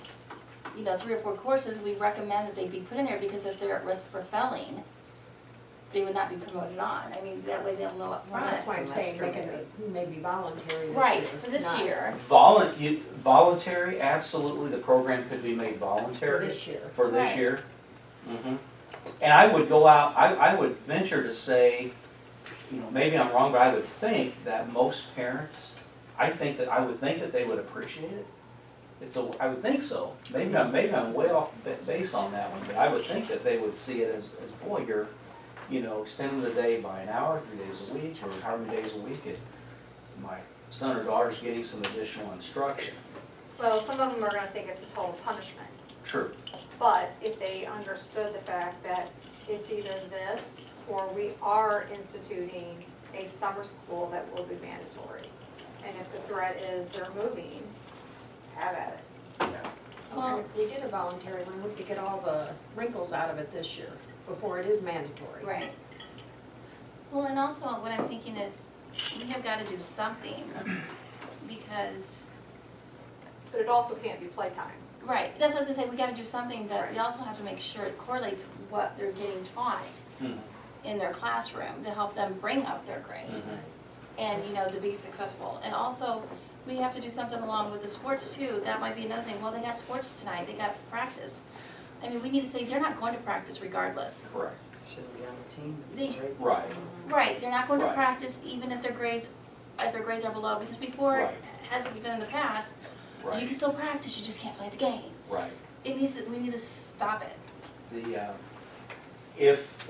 3 or 4 courses, we recommend that they be put in there, because if they're at risk for failing, they would not be promoted on. I mean, that way they'll know up Well, front. that's why I'm saying make it maybe voluntary this year. Right, for this not year. Voluntary, absolutely, the program could be made voluntary. For this year. For this Right. year. And I would go out, I would venture to say, maybe I'm wrong, but I would think that most parents, I would think that they would appreciate it. I would think so. Maybe I'm way off base on that one, but I would think that they would see it as boy, you're, extending the day by an hour, 3 days a week, or how many days a week, my son or daughter's getting some additional instruction. Well, some of them are gonna think it's a total punishment, True. but if they understood the fact that it's either this or we are instituting a summer school that will be mandatory. And if the threat is they're moving, have at it. Well- If we did a voluntary one, we could get all the wrinkles out of it this year, before it is mandatory. Right. Well, and also what I'm thinking is, we have got to do something, because but it also can't be playtime. Right, that's what I was gonna say, we gotta do something, but we Right. also have to make sure it correlates what they're getting taught Mhm. in their classroom to help them bring up their grade. Mhm. And, you know, to be successful. And also, we have to do something along with the sports too. That might be another thing. Well, they got sports tonight, they got practice. I mean, we need to say they're not going to practice regardless. Correct. Shouldn't be on the team. They- Grades. Right. Right, they're not going to Right. practice even if their grades are below. Because before, Right. as it's been in the past, you Right, can still practice, you just can't play the game. right. We need to stop it. The,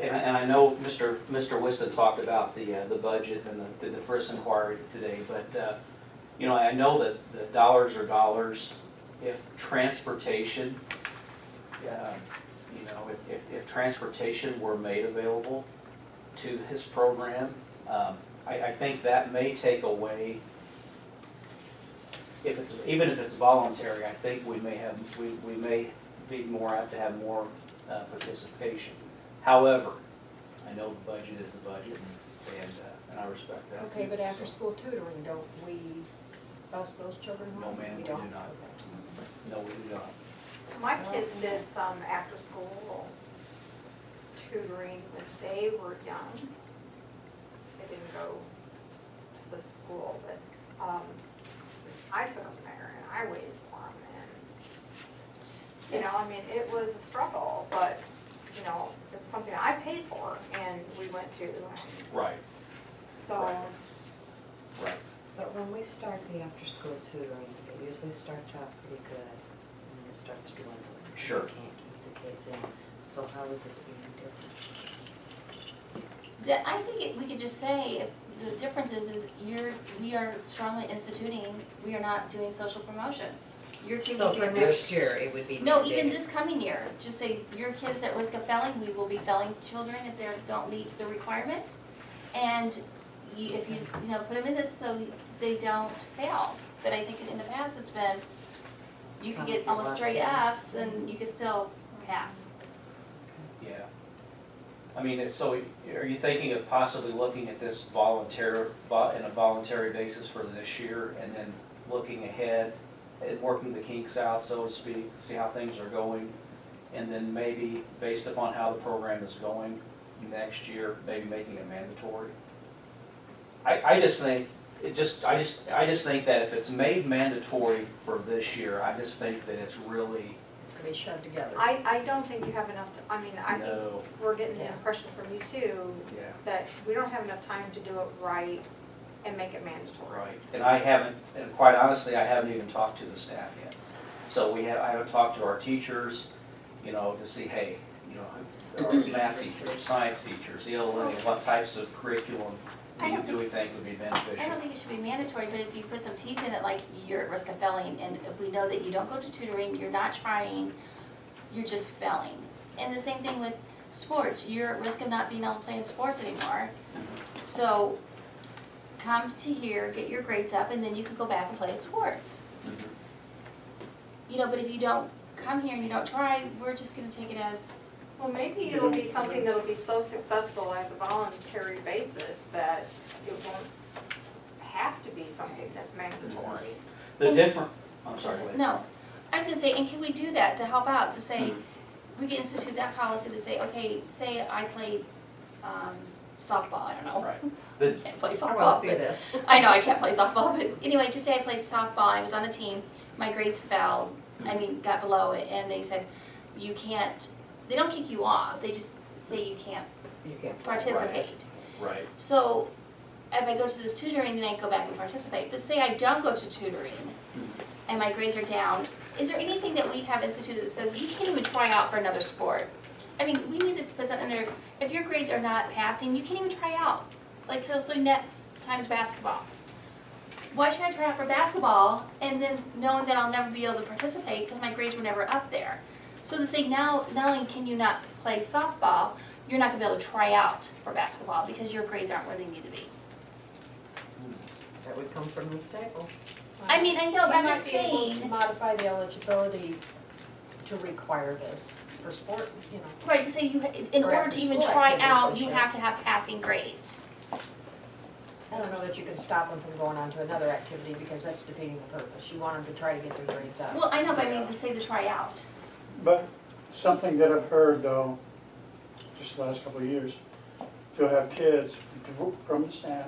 and I know Mr. Wista talked about the budget and the first inquiry today, but, you know, I know that the dollars are dollars. If transportation, you know, if transportation were made available to his program, I think that may take away, even if it's voluntary, I think we may be more apt to have more participation. However, I know the budget is the budget, and I respect that. Okay, too, but so. after-school tutoring, don't we bus those children No, home? ma'am, we do don't? not. Okay. No, we do not. My kids did some after-school tutoring when they were young. They didn't go to the school, but, I took them there and I waited for them and, you know, I mean, it was a struggle, but, you know, it was something I paid for and we went to, and Right, so. Right. right. But when we start the after-school tutoring, it usually starts out pretty good, and then it starts dwindling. Sure. We can't keep the kids in, so how would this be any different? I think we could just say, if the difference is we are strongly instituting, we are not doing social promotion. Your kids So will for be- next year, it would be No, mandated. even this coming year, just say your kid is at risk of failing, we will be failing children if they don't meet the requirements. And if you put them in this so they don't fail. But I think in the past it's been, you can get almost straight Fs and you can still pass. Yeah. I mean, so are you thinking of possibly looking at this in a voluntary basis for this year and then looking ahead and working the kinks out, so to speak, see how things are going? And then maybe based upon how the program is going next year, maybe making it mandatory? I just think, I just think that if it's made mandatory for this year, I just think that it's really, It's gonna be shoved together. I don't think you have enough, I think no, we're getting the Yeah. impression from you too, yeah. that we don't have enough time to do it right and make it mandatory. Right, and I haven't, and quite honestly, I haven't even talked to the staff yet. So I haven't talked to our teachers, you know, to see, hey, you know, our math teachers, science teachers, what types of curriculum do we think would be I beneficial? don't think it should be mandatory, but if you put some teeth in it, like you're at risk of failing, and if we know that you don't go to tutoring, you're not trying, you're just failing. And the same thing with sports, you're at risk of not being able to play in sports anymore. So come to here, get your grades up, and then you can go back and play sports. Mhm. You know, but if you don't come here and you don't try, we're just gonna take it as, Well, maybe it'll be something that'll be so successful as a voluntary basis that it won't have to be something that's mandatory. The different, I'm sorry, go ahead. no. I was gonna say, and can we do that to help out, to say, Mhm. we can institute that policy to say, okay, say I played softball, I don't know. Right. I can't play I softball. wanna see but- this. I know, I can't play softball, but anyway, just say I played softball, I was on the team, my grades fell, got below it, and they said, you can't, they don't kick you off, they just say you can't You can't. participate. Right, So, if I go to this tutoring, then I go back and participate, but say I don't go to tutoring, and my grades are down, is there anything that we have instituted that says you can't even try out for another sport? I mean, we need to put something in there, if your grades are not passing, you can't even try out. Like, so next time's basketball. Why should I try out for basketball, and then knowing that I'll never be able to participate, because my grades were never up there? So to say now, not only can you not play softball, you're not gonna be able to try out for basketball, because your grades aren't where they need to be. That would come from the staple. I mean, I know, but I'm You just might be able to saying, modify the eligibility to require this for sport, you know. right, to say in Or order after to even school try activities, out, they you should. have to have passing grades. I don't know that you can stop them from going on to another activity because that's defeating the purpose. You want them to try to get their grades up. Well, I know, but I mean, to say the tryout. But something that I've heard though, just the last couple of years, if you'll have kids from the staff,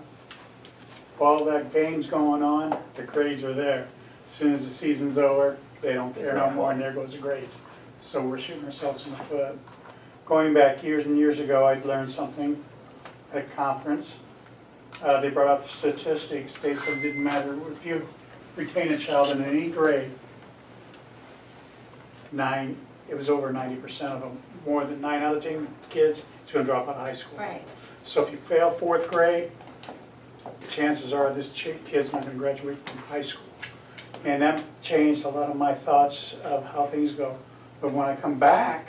while that game's going on, the grades are there. As soon as the season's over, they don't care no more, and there goes the grades. So we're shooting ourselves in the foot. Going back years and years ago, I'd learned something at a conference. They brought up the statistics. They said it didn't matter if you retain a child in any grade, it was over 90% of them, more than 9 out of 10 kids is going to drop out of high school. Right. So if you fail 4th grade, the chances are this kid's not going to graduate from high school. And that changed a lot of my thoughts of how things go. But when I come back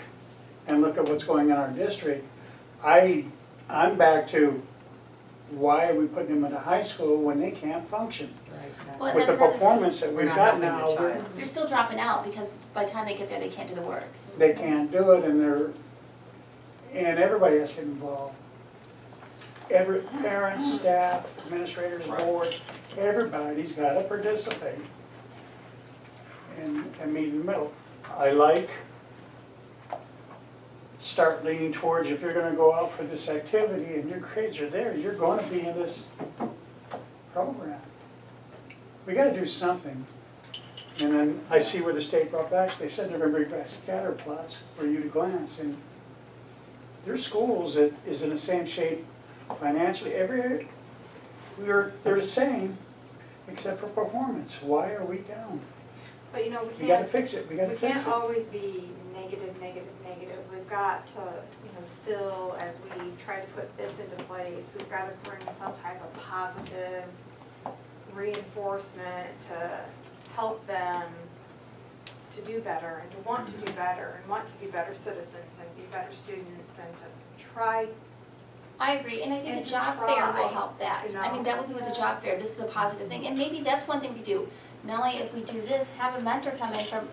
and look at what's going on in our district, I'm back to why are we putting them into high school when they can't function? Right, exactly. Well, With the that's another thing. performance that We're we've not got helping the now, child. They're still dropping out because by the time they get there, they can't do the work. they can't do it, and everybody has to get involved. Every parent, staff, administrators, board, everybody's got to participate and meet in the middle. I start leaning towards, if you're going to go out for this activity and your grades are there, you're going to be in this program. We got to do something. And then I see where the state brought back, they said they're going to bring back scatter plots for you to glance. And there's schools that is in the same shape financially. They're the same, except for performance. Why are we down? But you know, We got to fix it. We got to we fix can't it. always be negative. We've got to, still, as we try to put this into place, we've got to bring some type of positive reinforcement to help them to do better and to want to do better and want to be better citizens and be better students and to try. I agree, and I think And the to job try, fair will help that. you I mean, that would be with the job fair, this is a positive thing, and maybe that's one thing we do. Not only if we do this, have a mentor come in from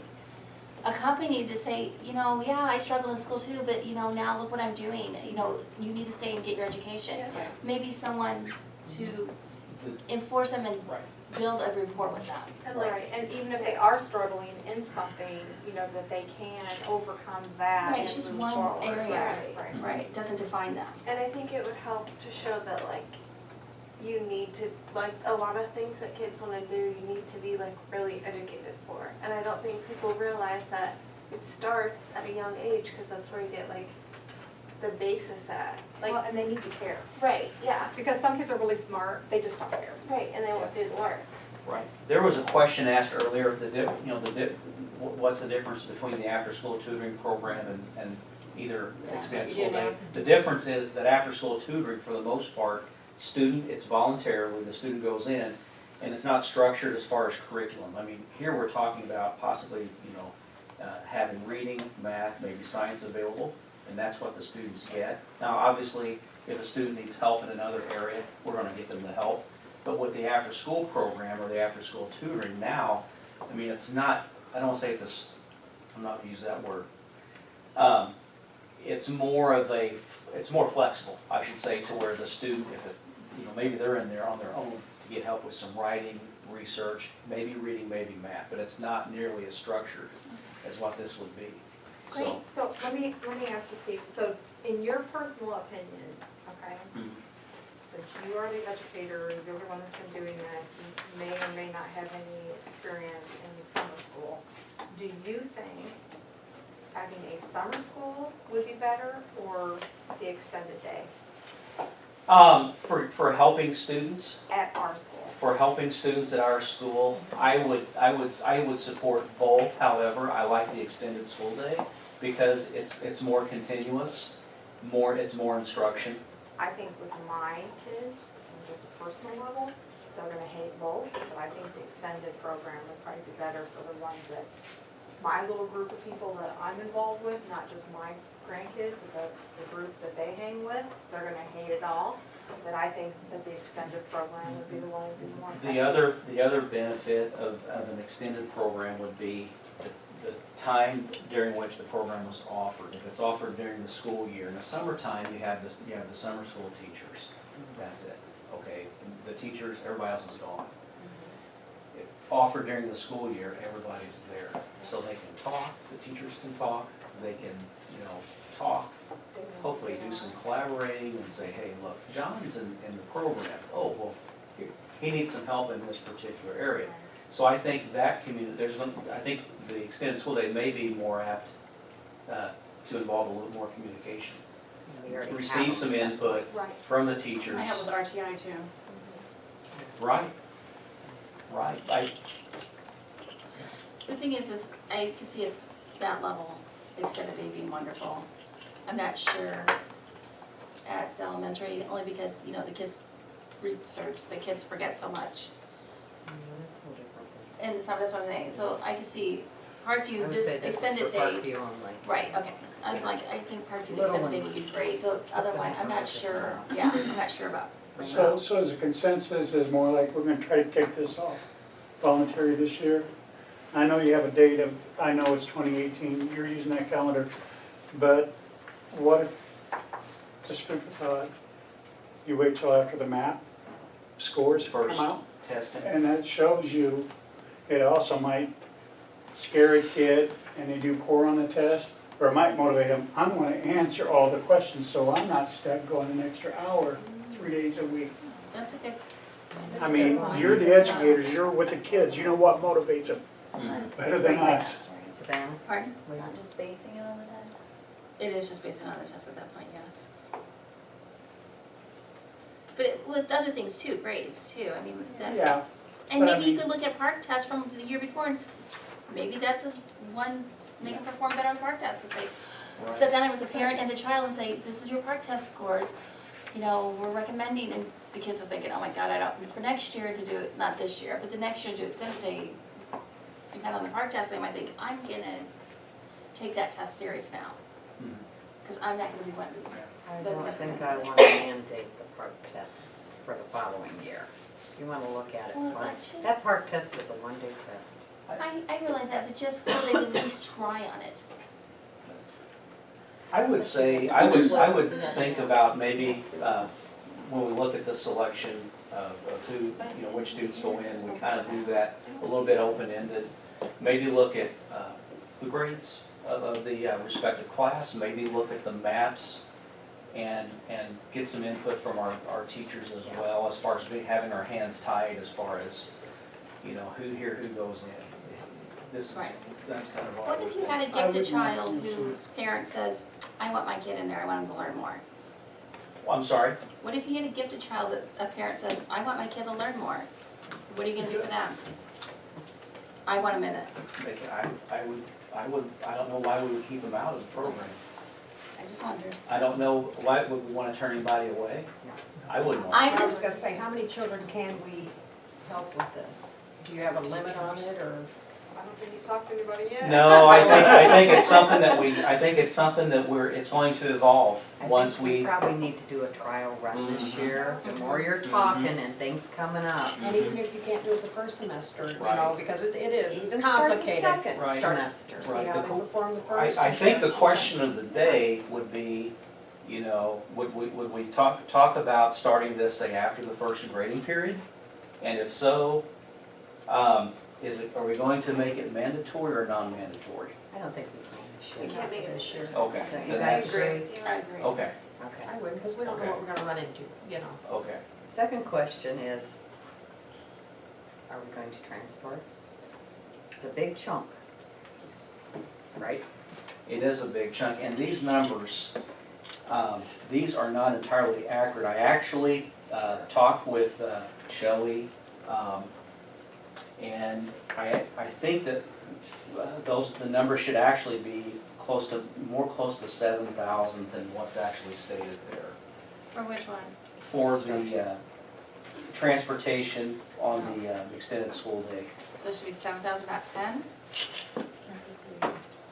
a company to say, yeah, I struggled in school too, but now look what I'm doing. You need to stay and get your education. Yeah. Maybe someone to enforce them and build a rapport with them. Right, and even if they are struggling in something, that they can overcome that Right, and it's just move one forward. area. Right. Right, doesn't define them. And I think it would help to show that you need to, a lot of things that kids want to do, you need to be really educated for. And I don't think people realize that it starts at a young age because that's where you get the basis at. Well, and they need to care. Right, yeah, Because some kids are really smart, they just don't care. right, and they won't do the work. Right. There was a question asked earlier, what's the difference between the after-school tutoring program and either Yeah, extended what you school do day? now. The difference is that after-school tutoring, for the most part, it's voluntarily, the student goes in, and it's not structured as far as curriculum. I mean, here we're talking about possibly, having reading, math, maybe science available, and that's what the students get. Now, obviously, if a student needs help in another area, we're gonna get them the help. But with the after-school program or the after-school tutoring now, I mean, it's not, I don't wanna say I'm not gonna use that word. It's more flexible, I should say, to where the student, maybe they're in there on their own to get help with some writing, research, maybe reading, maybe math, but it's not nearly as structured as what this would be. Great, So, so let me ask you, Steve, so in your personal opinion, okay, mhm. since you are the educator, you're the one that's been doing this, you may or may not have any experience in summer school, do you think having a summer school would be better or the extended day For helping students, at our school? for helping students at our school, I would support both. However, I like the extended school day because it's more continuous, it's more instruction. I think with my kids, on just a personal level, they're gonna hate both, but I think the extended program would probably be better for the ones that, my little group of people that I'm involved with, not just my grandkids, but the group that they hang with, they're gonna hate it all. But I think that the extended program would be the one that would be more effective. The other benefit of an extended program would be the time during which the program was offered. If it's offered during the school year, in the summertime, you have the summer school teachers. That's it, okay? the teachers, everybody else is gone. Offered during the school year, everybody's there, so they can talk, the teachers can talk, they can, talk, hopefully do some collaborating and say, hey, look, John's in the program, oh, well, he needs some help in this particular area. So I think that community, I think the extended school day may be more apt to involve a little more communication. We already have Receive some them. input Right. from the teachers. I have with RTI too. Right. The thing is I can see at that level, extended day being wonderful. I'm not sure at the elementary, only because, the kids research, the kids forget so much. Yeah, that's a whole different thing. And it's not, that's what I'm saying, so I can see I Parkview, would this say this is extended for day. Parkview only. Right, okay, I was like, I think Parkview Little extended day ones. would be great, the other one, I'm not 6 and sure, 8 yeah, I'm not sure about. So as a consensus is more like, we're gonna try to take this off voluntary this year. I know you have a date of, I know it's 2018, you're using that calendar, but what if, just food for thought, you wait till after the map scores First. come out? Testing. And that shows you, it also might scare a kid and they do poor on the test, or it might motivate them, I'm gonna answer all the questions, so I'm not stuck going an extra hour, 3 days a week. That's a good. I mean, you're the educators, you're with the kids, you know what motivates them better than us. Savannah? Pardon? Wait. Not just basing it on the text? It is just based on the test at that point, yes. But with other things too, grades too, I mean, that. Yeah, And but I maybe you mean- could look at park test from the year before and maybe that's one, make them perform better on the park test, to say, sit down with the parent and the child and say, this is your park test scores, we're recommending, and the kids are thinking, oh my God, I don't, for next year to do it, not this year, but the next year to do extended day, depending on the park test, they might think, I'm gonna take that test serious now, because I'm not gonna be one. I don't think I want to mandate the park test for the following year. You want to look at it. Well, fine. that's just- That park test is a one-day test. I realize that, but just so they would at least try on it. I would say, I would think about maybe, when we look at the selection of who, which students go in, we kind of do that a little bit open-ended. Maybe look at the grades of the respective class, maybe look at the maps and get some input from our teachers as well, as far as having our hands tied as far as, who goes in. This is, Right. that's kind of all. What I if would you had a think. gifted child whose parent says, I want my kid in there, I want him to learn more? I'm sorry? What if you had a gifted child that a parent says, I want my kid to learn more? What are you gonna do for them? I want him in it. I don't know why we would keep them out of the program. I just wonder. I don't know, why would we want to turn anybody away? I wouldn't want I'm I was just, gonna say, how many children can we help with this? Do you have a limit on it, or? I don't think he's talked to anybody yet. No, I think it's something that it's going to evolve I once think we we, probably need to do a trial run this year. The more you're talking and things coming up. And even if you can't do it the first semester, Right. because it is, Even it's start the complicated. second Right. semester. See Right. how they perform the first. I think the question of the day would be, would we talk about starting this, say, after the first grading period? And if so, are we going to make it mandatory or non-mandatory? I don't think we can this year. We can't make it This year. Okay, So you then guys that's, agree? I agree. okay, Okay. I wouldn't, because we don't know what we're gonna run into, okay. Second question is, are we going to transport? It's a big chunk, right? It is a big chunk, and these numbers, these are not entirely accurate. I actually talked with Shelley, and I think that the numbers should actually be more close to 7,000 than what's actually stated there. For which one? For the transportation on the extended school day. So it should be 7,000, not 10?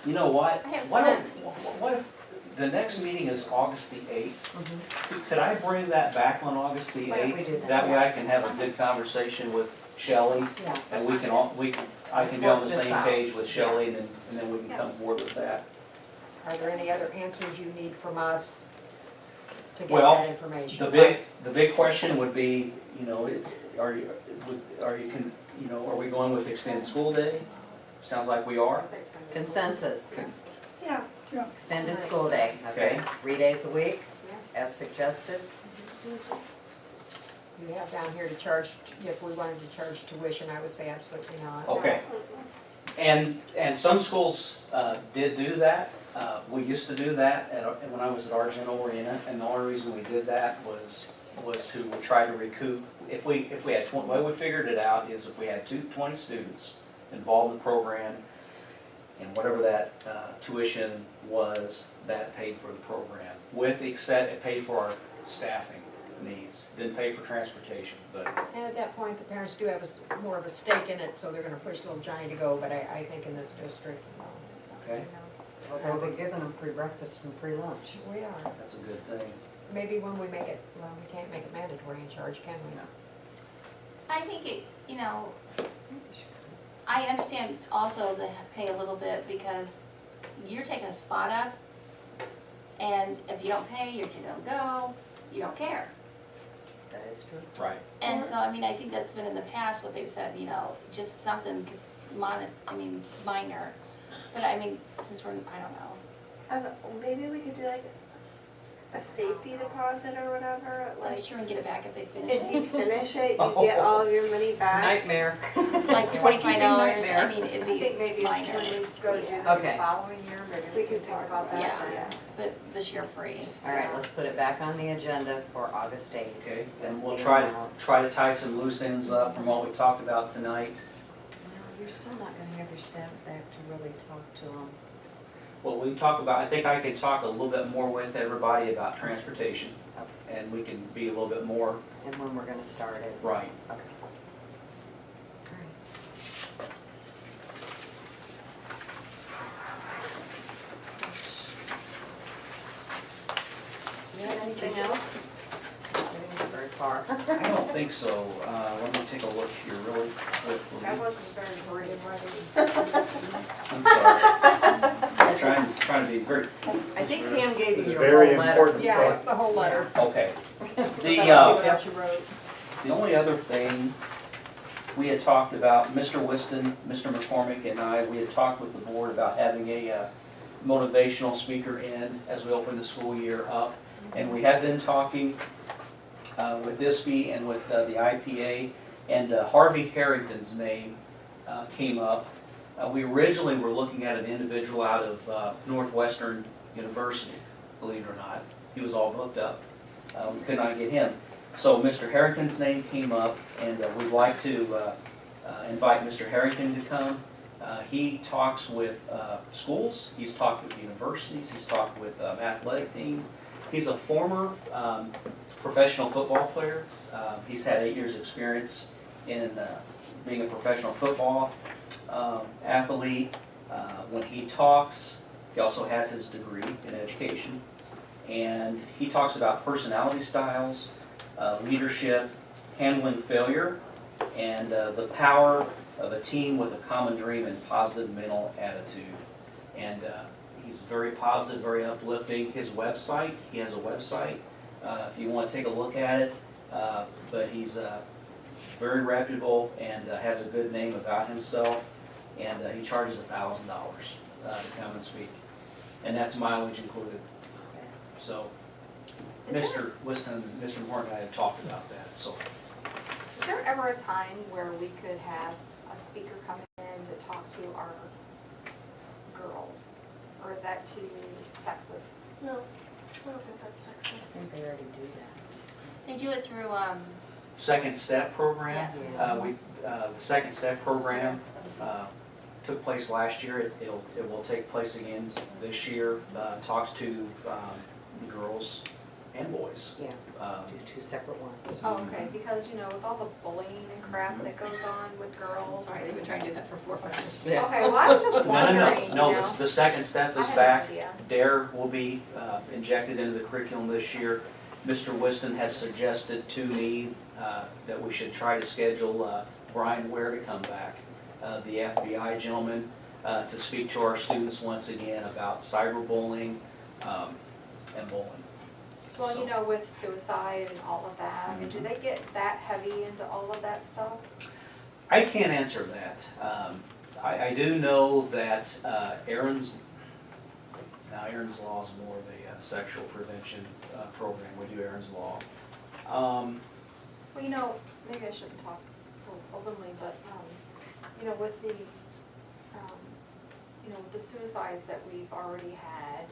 You know what? I have What if the next meeting is August the 8th? Could I bring that back on August the Why don't we 8th? do that? That way I can have a good conversation with Shelley, Yeah. and I can be on the Let's work this same out. page with Shelley, and then we can come forward with that. Are there any other answers you need from us to get Well, that information. The big question would be, are we going with extended school day? Sounds like we are. Consensus, Yeah. extended school day, okay, Okay. 3 days a week, as suggested. You have down here to charge, if we wanted to charge tuition, I would say absolutely not. Okay. And some schools did do that. We used to do that when I was at Argento Arena, and the only reason we did that was to try to recoup. If we had, the way we figured it out is if we had 20 students involved in the program, and whatever that tuition was, that paid for the program. With the except, it paid for our staffing needs, didn't pay for transportation, but. And at that point, the parents do have more of a stake in it, so they're gonna push little Johnny to go, but I think in this district, Okay. Well, we're giving them free breakfast and free lunch. we are. That's a good thing. Maybe when we make it, well, we can't make it mandatory in charge, can we? I think I understand also to pay a little bit because you're taking a spot up, and if you don't pay, your kid don't go, you don't care. That is true. Right. And so, I mean, I think that's been in the past what they've said, just something minor. But I mean, since I don't know. Maybe we could do like a safety deposit or whatever, That's like, true, and get it back if they finish if you it. finish it, you get all of your money back. Nightmare. Like $25, Nightmare. I mean, it'd I think be maybe minor, when we go to do this Okay. the following year, maybe we can talk about that. Yeah. but this year free. All right, let's put it back on the agenda for August 8th. Okay, and we'll try to tie some loose ends up from what we talked about tonight. No, you're still not gonna have your staff back to really talk to them. Well, we can talk about, I think I can talk a little bit more with everybody about transportation, and we can be a little bit more And when we're gonna start it. right. Okay. All right. You have anything else? Very far. I don't think so. Let me take a look here really quickly. I wasn't very worried. I'm sorry. I'm trying to be very, I think Pam gave you It's your very whole letter. important. Yeah, it's the whole letter. okay. Let's The, see what else you wrote. The only other thing we had talked about, Mr. Whiston, Mr. McCormick, and I, we had talked with the board about having a motivational speaker in as we open the school year up. And we had been talking with ISBE and with the IPA, and Harvey Harrington's name came up. We originally were looking at an individual out of Northwestern University, believe it or not. He was all booked up. We could not get him. So Mr. Harrington's name came up, and we'd like to invite Mr. Harrington to come. He talks with schools, he's talked with universities, he's talked with athletic team. He's a former professional football player. He's had 8 years' experience in being a professional football athlete. When he talks, he also has his degree in education. And he talks about personality styles, leadership, handling failure, and the power of a team with a common dream and positive mental attitude. And he's very positive, very uplifting. His website, he has a website, if you want to take a look at it. But he's very reputable and has a good name about himself. And he charges $1,000 to come and speak. And that's mileage included. So, Mr. Whiston and Mr. Horn and I have talked about that, so. Is there ever a time where we could have a speaker come in to talk to our girls? Or is that too sexist? No, I don't think that's I sexist. think they already do that. They do it through, Second Step program. Yes. The Second Step program took place last year. It will take place again this year. Talks to the girls and boys. Yeah, Um, do 2 separate ones. Oh, okay, because, with all the bullying and crap that goes on with girls. sorry, they've been trying to do that for 4 or 5 years. Yeah. Okay, well, I was just wondering, No, the Second Step I is had no back. idea. DARE will be injected into the curriculum this year. Mr. Whiston has suggested to me that we should try to schedule Brian Ware to come back, the FBI gentleman, to speak to our students once again about cyberbullying and bullying. Well, So- you know, with suicide and all of that, I mean, do they get that heavy into all of that stuff? I can't answer that. I do know that Aaron's Law is more of a sexual prevention program. We do Aaron's Law. Well, you know, maybe I shouldn't talk so openly, but, you know, with the, you know, with the suicides that we've already had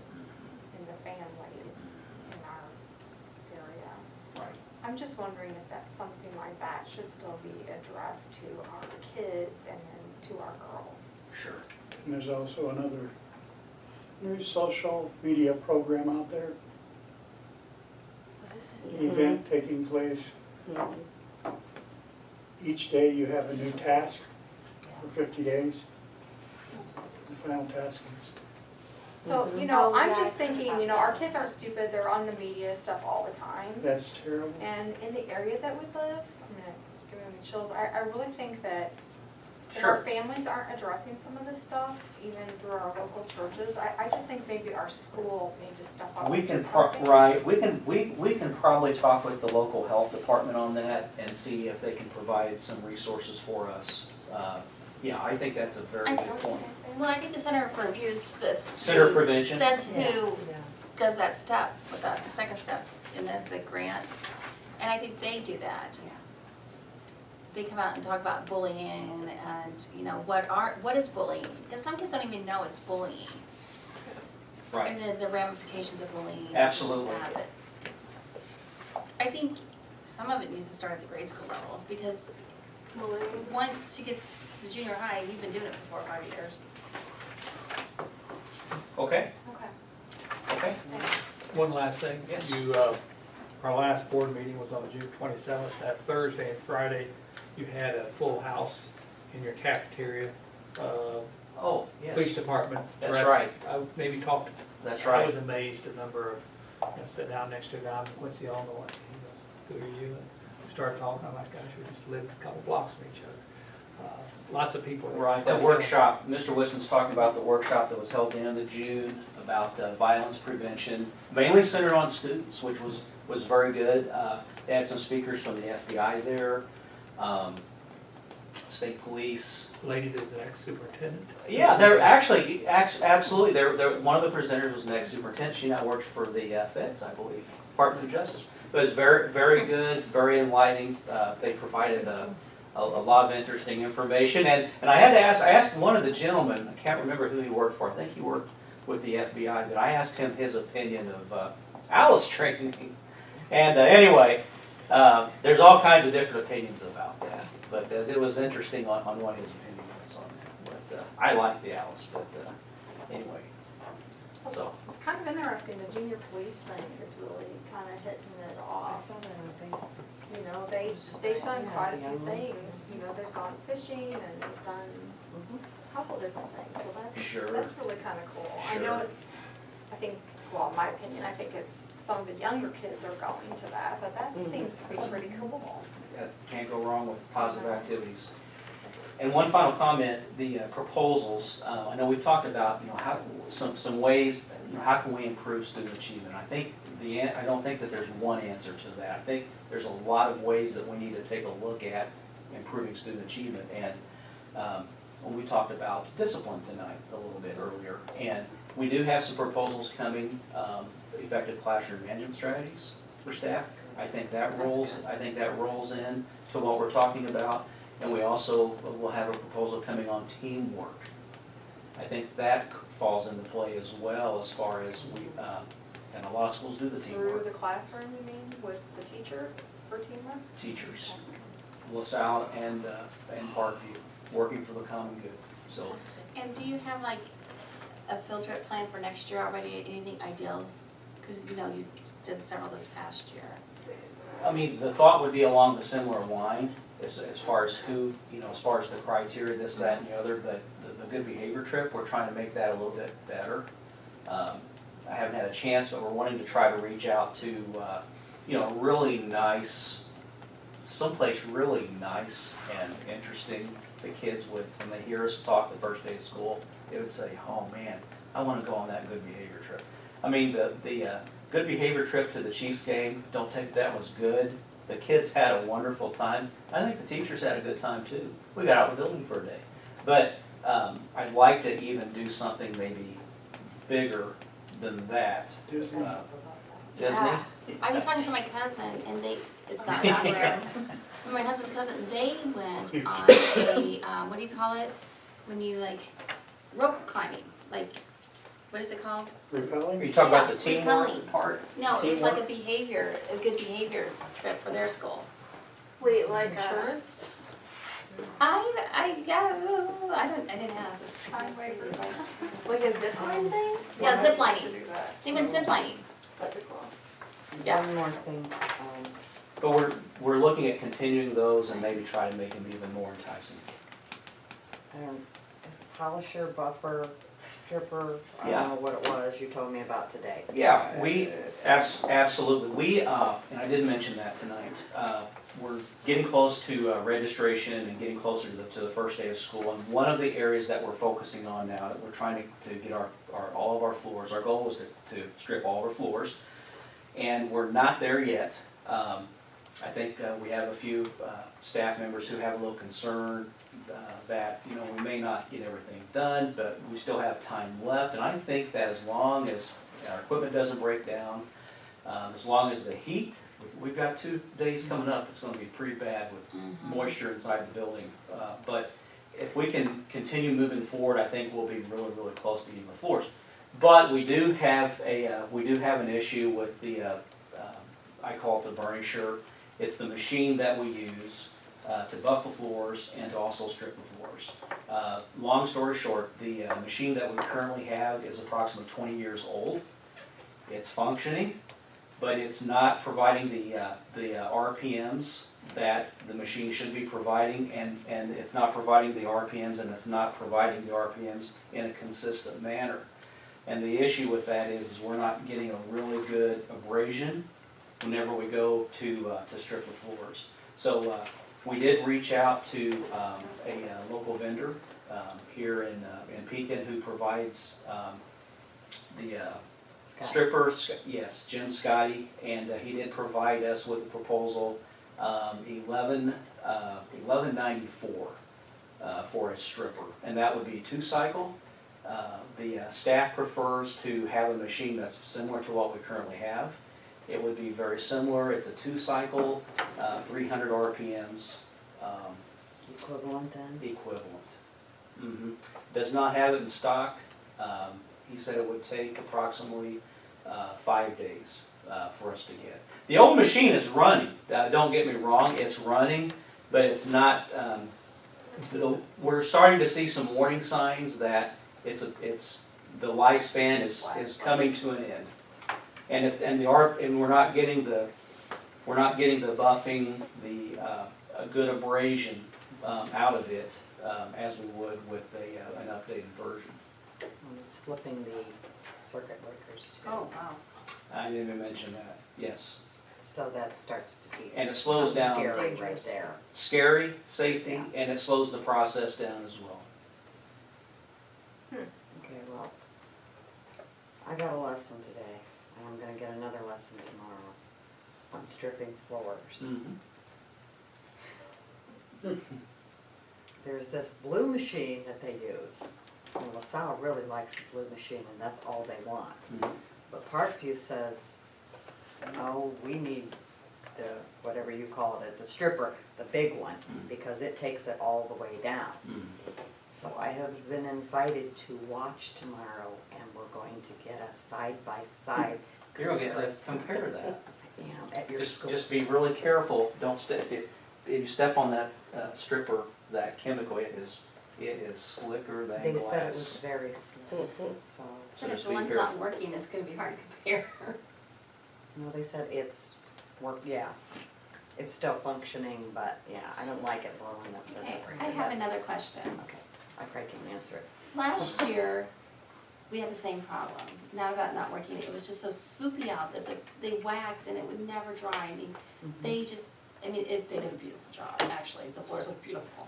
in the families in our area, Right. I'm just wondering if that's something like that should still be addressed to our kids and then to our girls. Sure. And there's also another new social media program out there, What is it? event taking place. Each day you have a new task for 50 days. The final task is, So, you know, Oh, I'm yeah, just I thinking, heard you know, about our that. kids aren't stupid, they're on the media stuff all the time. that's terrible. And in the area that we live, I mean, it's giving me chills, I really think that if Sure. our families aren't addressing some of this stuff, even through our local churches, I just think maybe our schools need to step up. We and can, do something. right, we can probably talk with the local health department on that and see if they can provide some resources for us. Yeah, I think that's a very good point. Well, I think the Center for Abuse, that's. Center who- prevention, That's who Yeah. does that step with us, the second step in the grant. And I think they do that. They come out and talk about bullying and, you know, what is bullying? Because some kids don't even know it's bullying. right. And the ramifications of bullying. and Absolutely. things like that. But I think some of it needs to start at the grade school level, because Bullying. once you get to junior high, you've been doing it for 4 or 5 years. Okay, Okay, okay. thanks. One last thing. Yes. You, our last board meeting was on June 27th. That Thursday and Friday, you had a full house in your cafeteria. Oh, Police yes, department. That's dressed- right. I maybe talked, that's I right. was amazed the number of, you know, sitting down next to a guy from Quincy, Illinois. He goes, "Who are you?" And we started talking. I'm like, "Gosh, we just lived a couple blocks from each other." Lots of people. Right, that workshop, Mr. Wisson's talking about the workshop that was held at the end of June about violence prevention, mainly centered on students, which was very good. They had some speakers from the FBI there, state police. Lady that was an ex-superintendent. Yeah, they're actually, absolutely, one of the presenters was an ex-superintendent, she now works for the feds, I believe, Department of Justice. It was very, very good, very enlightening, they provided a lot of interesting information, and I had to ask, I asked one of the gentlemen, I can't remember who he worked for, I think he worked with the FBI, but I asked him his opinion of Alice training. And anyway, there's all kinds of different opinions about that, but it was interesting on what his opinion was on that. But I like the Alice, but anyway, so. It's kind of interesting, the junior police thing is really kind of hitting it I off. saw that on Facebook. You know, they've done quite a few things, you know, they've gone fishing and they've done a couple different things, so Sure. that's really kind of cool. I know Sure. it's, I think, well, in my opinion, I think it's, some of the younger kids are going to that, but that seems to be pretty cool. Can't go wrong with positive activities. And one final comment, the proposals, I know we've talked about, how, some ways, how can we improve student achievement? I don't think that there's one answer to that. I think there's a lot of ways that we need to take a look at improving student achievement. And when we talked about discipline tonight a little bit earlier, and we do have some proposals coming, effective classroom management strategies for staff. I think that rolls in to what we're talking about. And we also will have a proposal coming on teamwork. I think that falls into play as well, as far as and a lot of schools do the Through teamwork. the classroom, you mean, with the teachers for teamwork? Teachers, LaSalle and Parkview, working for the common good, so. And do you have like a field trip plan for next year already, anything ideals? Because you know, you did several this past year. I mean, the thought would be along the similar line, as far as who, as far as the criteria, this, that, and the other, but the good behavior trip, we're trying to make that a little bit better. I haven't had a chance, but we're wanting to try to reach out to, really nice, someplace really nice and interesting. The kids would, when they hear us talk the first day of school, they would say, "Oh man, I want to go on that good behavior trip." I mean, the good behavior trip to the Chiefs game. Don't take that was good. The kids had a wonderful time. I think the teachers had a good time too. We got out of the building for a day. But I'd like to even do something maybe bigger than that. Disney. Disney? I was talking to my cousin, and it's not that rare. My husband's cousin, they went on a, what do you call it? When you rope climbing, what is it called? Repelling? Are you talking about the Yeah, teamwork repelling. part? No, it was like Teamwork? a good behavior trip for their school. Wait, like Insurance? I didn't ask. like a zip line thing? Yeah, zip To lining. do that. They went zip lining. That'd be cool. Yeah. One more thing, But we're looking at continuing those and maybe try to make them even more enticing. Is polisher, buffer, stripper, I Yeah. don't know what it was you told me about today. Yeah, we, absolutely. We, and I didn't mention that tonight, we're getting close to registration and getting closer to the first day of school. And one of the areas that we're focusing on now, that we're trying to get all of our floors, our goal is to strip all of our floors. And we're not there yet. I think we have a few staff members who have a little concern that, we may not get everything done, but we still have time left. And I think that as long as our equipment doesn't break down, as long as the heat, we've got 2 days coming up, it's gonna be pretty bad with moisture inside the building. But if we can continue moving forward, I think we'll be really, really close to getting the floors. But we do have an issue with the, I call it the burnisher. It's the machine that we use to buff the floors and to also strip the floors. Long story short, the machine that we currently have is approximately 20 years old. It's functioning, but it's not providing the RPMs that the machine should be providing, and it's not providing the RPMs, and it's not providing the RPMs in a consistent manner. And the issue with that is we're not getting a really good abrasion whenever we go to strip the floors. So we did reach out to a local vendor here in Pekin who provides the strippers. Yes, Jim Scotty, and he did provide us with a proposal, $11.94 for a stripper, and that would be a 2-cycle. The staff prefers to have a machine that's similar to what we currently have. It would be very similar. It's a 2-cycle, 300 RPMs. Equivalent then? Equivalent. Does not have it in stock. He said it would take approximately 5 days for us to get. The old machine is running. Don't get me wrong, it's running, but it's not. We're starting to see some warning signs that the lifespan is coming to an end, and we're not getting the buffing, a good abrasion out of it as we would with an updated version. And it's flipping the circuit breakers too. Oh, wow. I didn't even mention that. Yes, So that starts to be. and it slows down. Scary right there. Scary, safety, and it slows the process down as well. Okay, well, I got a lesson today, and I'm gonna get another lesson tomorrow on stripping floors. There's this blue machine that they use, and LaSalle really likes the blue machine, and that's all they want. But Parkview says, no, we need the, whatever you call it, the stripper, the big one, because it takes it all the way down. So I have been invited to watch tomorrow, and we're going to get a side-by-side You're gonna get to comparison, compare that. at your school. Just be really careful. Don't step if you step on that stripper, that chemical. It is slicker than They glass. said it was very slick, so, So But if just the be one's careful. not working, it's gonna be hard to compare. no, they said it's yeah. It's still functioning, but yeah, I don't like it blowing the circuit Okay, breaker. I have That's- another question. Okay, I probably can answer it. Last year, we had the same problem. Not about not working, it was just so soupy out that they wax and it would never dry. I mean, they did a beautiful job, actually. The floors look beautiful.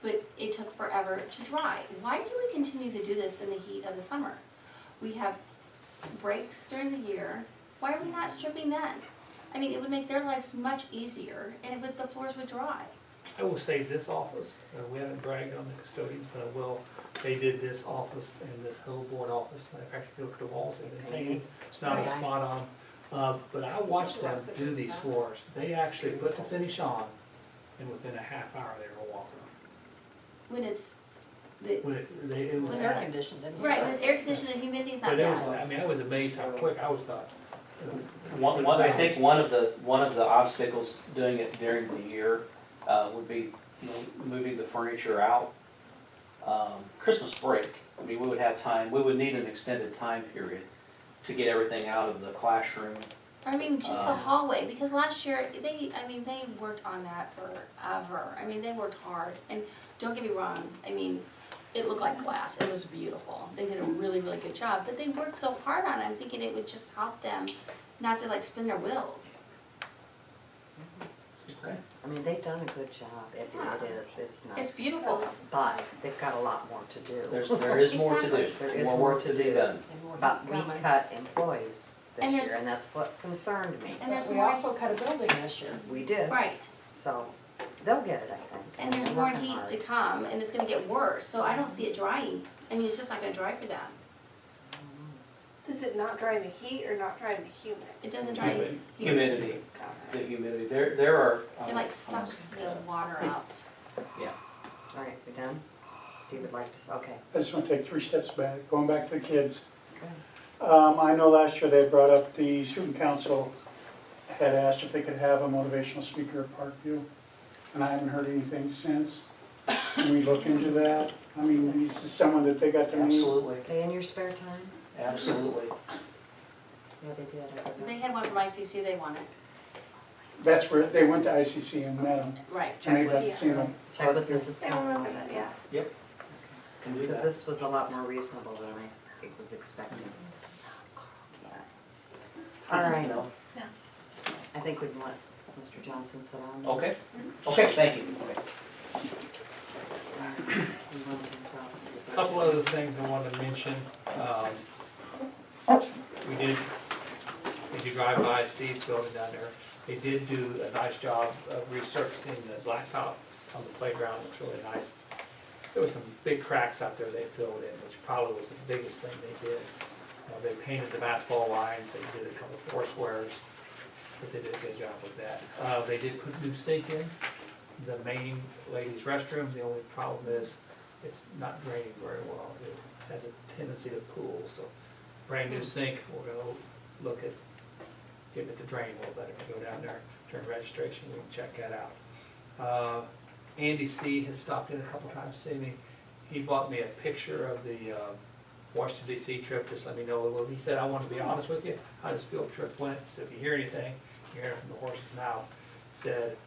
But it took forever to dry. Why do we continue to do this in the heat of the summer? We have breaks during the year, Why are we not stripping then? I mean, it would make their lives much easier and the floors would dry. I will say this office, we haven't bragged on the custodians, but I will, they did this office and this whole board office, matter of fact, if you look at the walls, they've been painted, it's not a Very nice. spot on. But I watched them do these floors, they actually put the finish on, and within a half hour, they were walking. When it's, the, When it was, When Air conditioned, didn't you? right, when it's air conditioned and humidity's not but it was, there. I mean, I was amazed how quick, I always thought. I think one of the obstacles doing it during the year would be, you know, moving the furniture out. Christmas break, I mean, we would have time, we would need an extended time period to get everything out of the classroom. I mean, just the hallway, because last year, they worked on that forever. I mean, they worked hard, and don't get me wrong, I mean, it looked like glass, it was beautiful. They did a really, really good job, but they worked so hard on it, I'm thinking it would just help them not to like spin their wheels. Okay. I mean, they've done a good job. It is, it's nice. It's beautiful. But they've got a lot more to do. There is more to do. Exactly. There is More more work to be do. done. And more But we coming. cut employees And this there's- year, and that's what concerned me. And there's But we more, also cut a building this year. We did, right, so they'll get it, I think. and there's They're more working heat hard. to come, and it's gonna get worse, so I don't see it drying. I mean, it's just not gonna dry for them. Does it not dry in the heat or not dry in the humid? It doesn't dry. Humidity, the humidity, there are. It like sucks the water out. All right, we done? Steve would like to, okay. I just want to take 3 steps back, going back to the kids. Good. I know last year they brought up, the student council had asked if they could have a motivational speaker at Parkview, and I haven't heard anything since. Can we look into that? I mean, he's someone that they got to meet. Absolutely, Okay, in your spare time? absolutely. Yeah, they did. I did They not- had one from ICC they wanted, That's where, they went to ICC and met them, right. and they'd like to see them. Check with Mrs. I remember Conley. that, yeah. Can do Because that. this was a lot more reasonable than I was expecting. All right. Yeah. I think we can let Mr. Johnson sit down. Okay, okay, thank you. Okay. You want to pass out? A Couple other things I wanted to mention. We did, as you drive by Steve's building down there, they did do a nice job of resurfacing the blacktop on the playground. It looks really nice. There was some big cracks out there they filled in, which probably was the biggest thing they did. They painted the basketball lines, they did a couple four squares, but they did a good job with that. They did put new sink in the main ladies' restroom. The only problem is it's not draining very well. It has a tendency to pool, so brand new sink, we're gonna look at getting it to drain a little better. Go down there during registration, we can check that out. Andy C. has stopped in a couple times to see me. He bought me a picture of the Washington DC trip, just let me know a little. He said, I want to be honest with you, how this field trip went. So if you hear anything, you hear it from the horse's mouth. Said,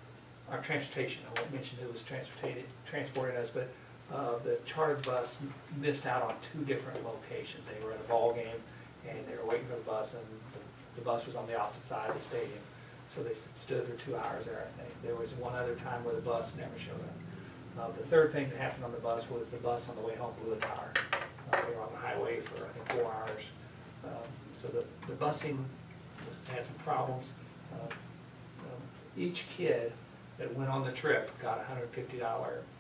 our transportation, I won't mention who was transporting us, but the chartered bus missed out on 2 different locations. They were at a ball game and they were waiting for the bus, and the bus was on the opposite side of the stadium. So they stood for 2 hours there. And there was one other time where the bus never showed up. The third thing that happened on the bus was the bus on the way home blew a tire. They were on the highway for, I think, 4 hours. So the busing had some problems. Each kid that went on the trip got a $150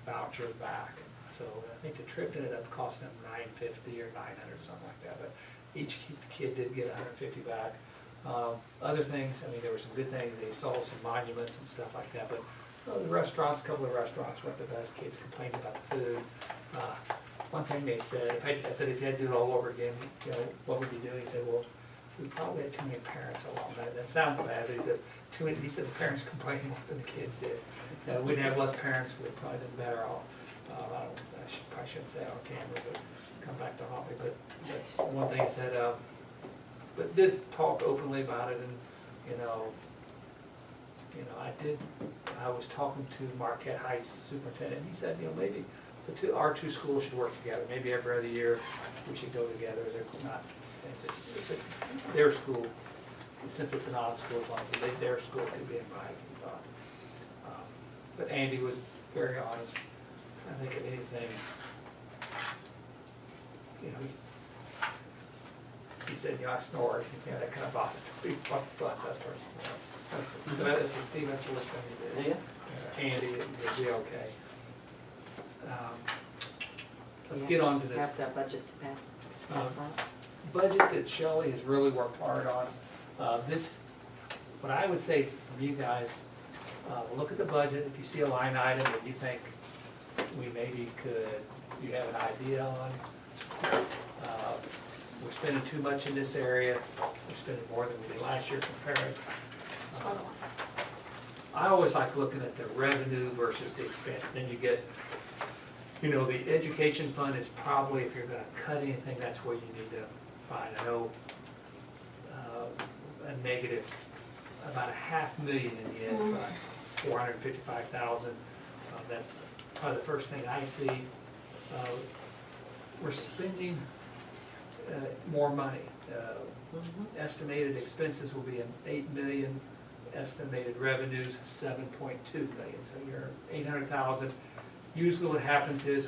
voucher back. So I think the trip ended up costing them $950 or $900, something like that. But each kid did get $150 back. Other things, I mean, there were some good things. They saw some monuments and stuff like that. But the restaurants, a couple of restaurants weren't the best. Kids complained about the food. One thing they said, I said, if you had to do it all over again, you know, what would you do? He said, well, we probably had too many parents along that. That sounds bad, but he says, he said the parents complained more than the kids did. We'd have less parents, we'd probably do better off. Probably shouldn't say it on camera, but come back to haunt me. But that's one thing he said, but did talk openly about it, and I was talking to Marquette Heights superintendent, and he said, maybe our 2 schools should work together. Maybe every other year we should go together. They're not, their school, since it's an on-school one, their school could be invited, he thought. But Andy was very honest. I think if anything, he He said, I snore, that kind of bothers me. Plus, I started snoring. So that's what Steve, that's what we're saying. Andy, it'll be okay. Let's get on to this. Have that budget to pass out. Budget that Shelley has really worked hard on. What I would say from you guys, look at the budget. If you see a line item that you think we maybe you have an idea on. We're spending too much in this area. We're spending more than we did last year compared. I always like looking at the revenue versus the expense. Then you get, the education fund is probably, if you're gonna cut anything, that's where you need to find. I know a negative, about $500,000 in the ed fund, 455,000. That's probably the first thing I see. We're spending more money. Estimated expenses will be $8 million. Estimated revenues, 7.2 million. So you're 800,000. Usually what happens is,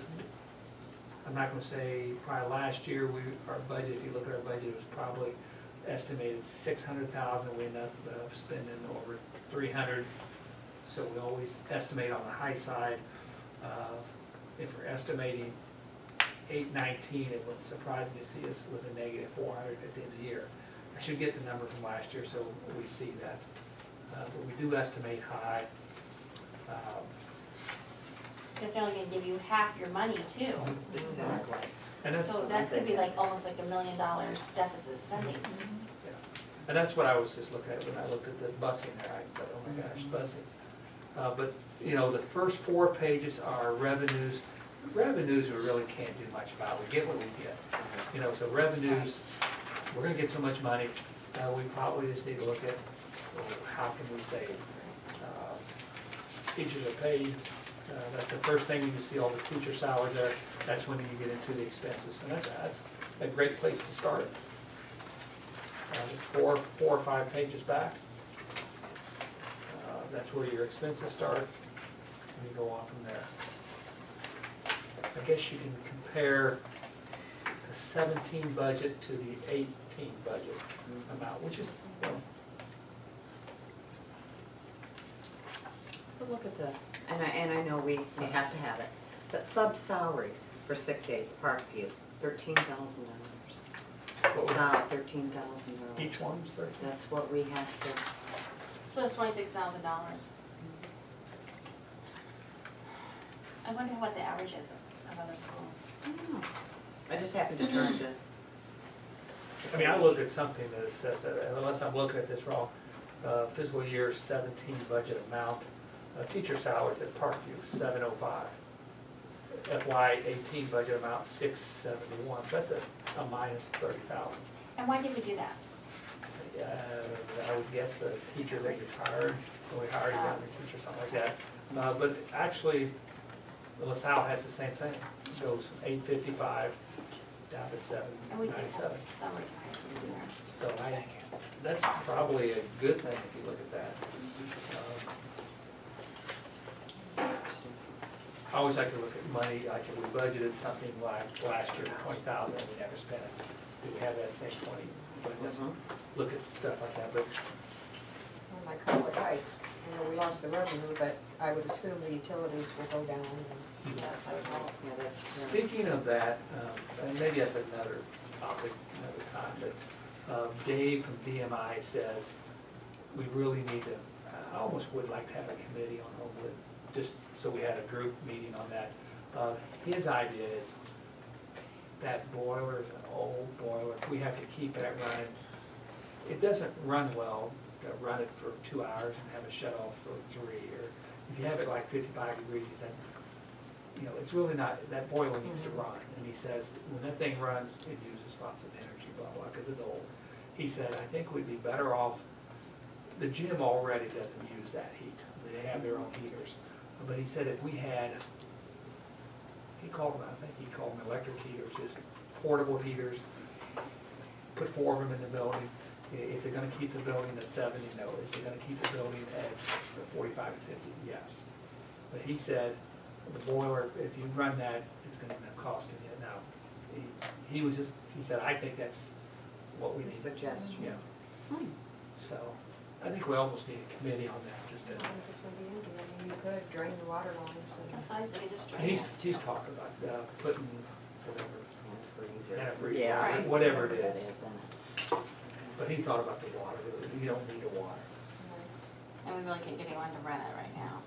I'm not going to say probably last year, our budget, if you look at our budget, it was probably estimated 600,000. We end up spending over 300. So we always estimate on the high side. If we're estimating 819, it wouldn't surprise me to see us with a negative 400 at the end of the year. I should get the number from last year so we see that. But we do estimate high. Because they're only gonna give you half your money too. Exactly. And that's, So that's gonna be like almost like $1 million deficit spending. and that's what I was just looking at when I looked at the busing there. I thought, oh my gosh, busing. But, the first 4 pages are revenues. Revenues we really can't do much about. We get what we get. So revenues, we're gonna get so much money. We probably just need to look at, how can we save? Teachers are paid. That's the first thing you see, all the teacher salaries there. That's when you get into the expenses. And that's a great place to start. It's 4 or 5 pages back. That's where your expenses start, and you go on from there. I guess you can compare the 17 budget to the 18 budget amount, which is, But look at this, and I know we have to have it, but sub-salaries for sick days, Parkview, $13,000. Sub, $13,000. each one's 13. That's what we have to, So it's $26,000. I wonder what the average is of other schools. I don't know. I just happened to turn to. I mean, I look at something that says, unless I'm looking at this wrong, fiscal year 17 budget amount, teacher salaries at Parkview, 705. FY 18 budget amount, 671. So that's a minus 30,000. And why did we do that? I would guess the teacher that retired, or we hired a younger teacher, something like that. But actually, LaSalle has the same thing. It goes from 855 down to And we did have 797. some retirement in there. So that's probably a good thing if you look at that. It's interesting. I always like to look at money, like if we budgeted something like last year, 20,000, and we never spent it. Do we have that same 20? But just look at stuff like that, but Well, like Cutler Heights, we lost the revenue, but I would assume the utilities will go down. Yes, I would hope. Yeah, that's true. speaking of that, and maybe that's another topic, another time, but Dave from BMI says we really need to, I almost would like to have a committee on Homewood, just so we had a group meeting on that. His idea is that boiler is an old boiler. We have to keep it running. It doesn't run well to run it for 2 hours and have it shut off for 3, or if you have it like 55 degrees, then it's really not, that boiler needs to run. And he says, when that thing runs, it uses lots of energy, blah, blah, because it's old. He said, I think we'd be better off, the gym already doesn't use that heat. They have their own heaters. But he said if we had, he called them electric heaters, just portable heaters, put 4 of them in the building. Is it gonna keep the building at 70? No. Is it gonna keep the building at 45 to 50? Yes. But he said, the boiler, if you run that, it's gonna end up costing you. Now, he said, I think that's what we need. Suggestion. Yeah, Hmm. so, I think we almost need a committee on that, just to, I don't know if it's gonna be empty, I mean, you could drain the water lines and. That's why I say just drain it. he's talking about, putting whatever, antifreeze, Yeah, or it's whatever it that is. isn't it? But he thought about the water, you don't need the water. And we really can't get anyone to rent it right now.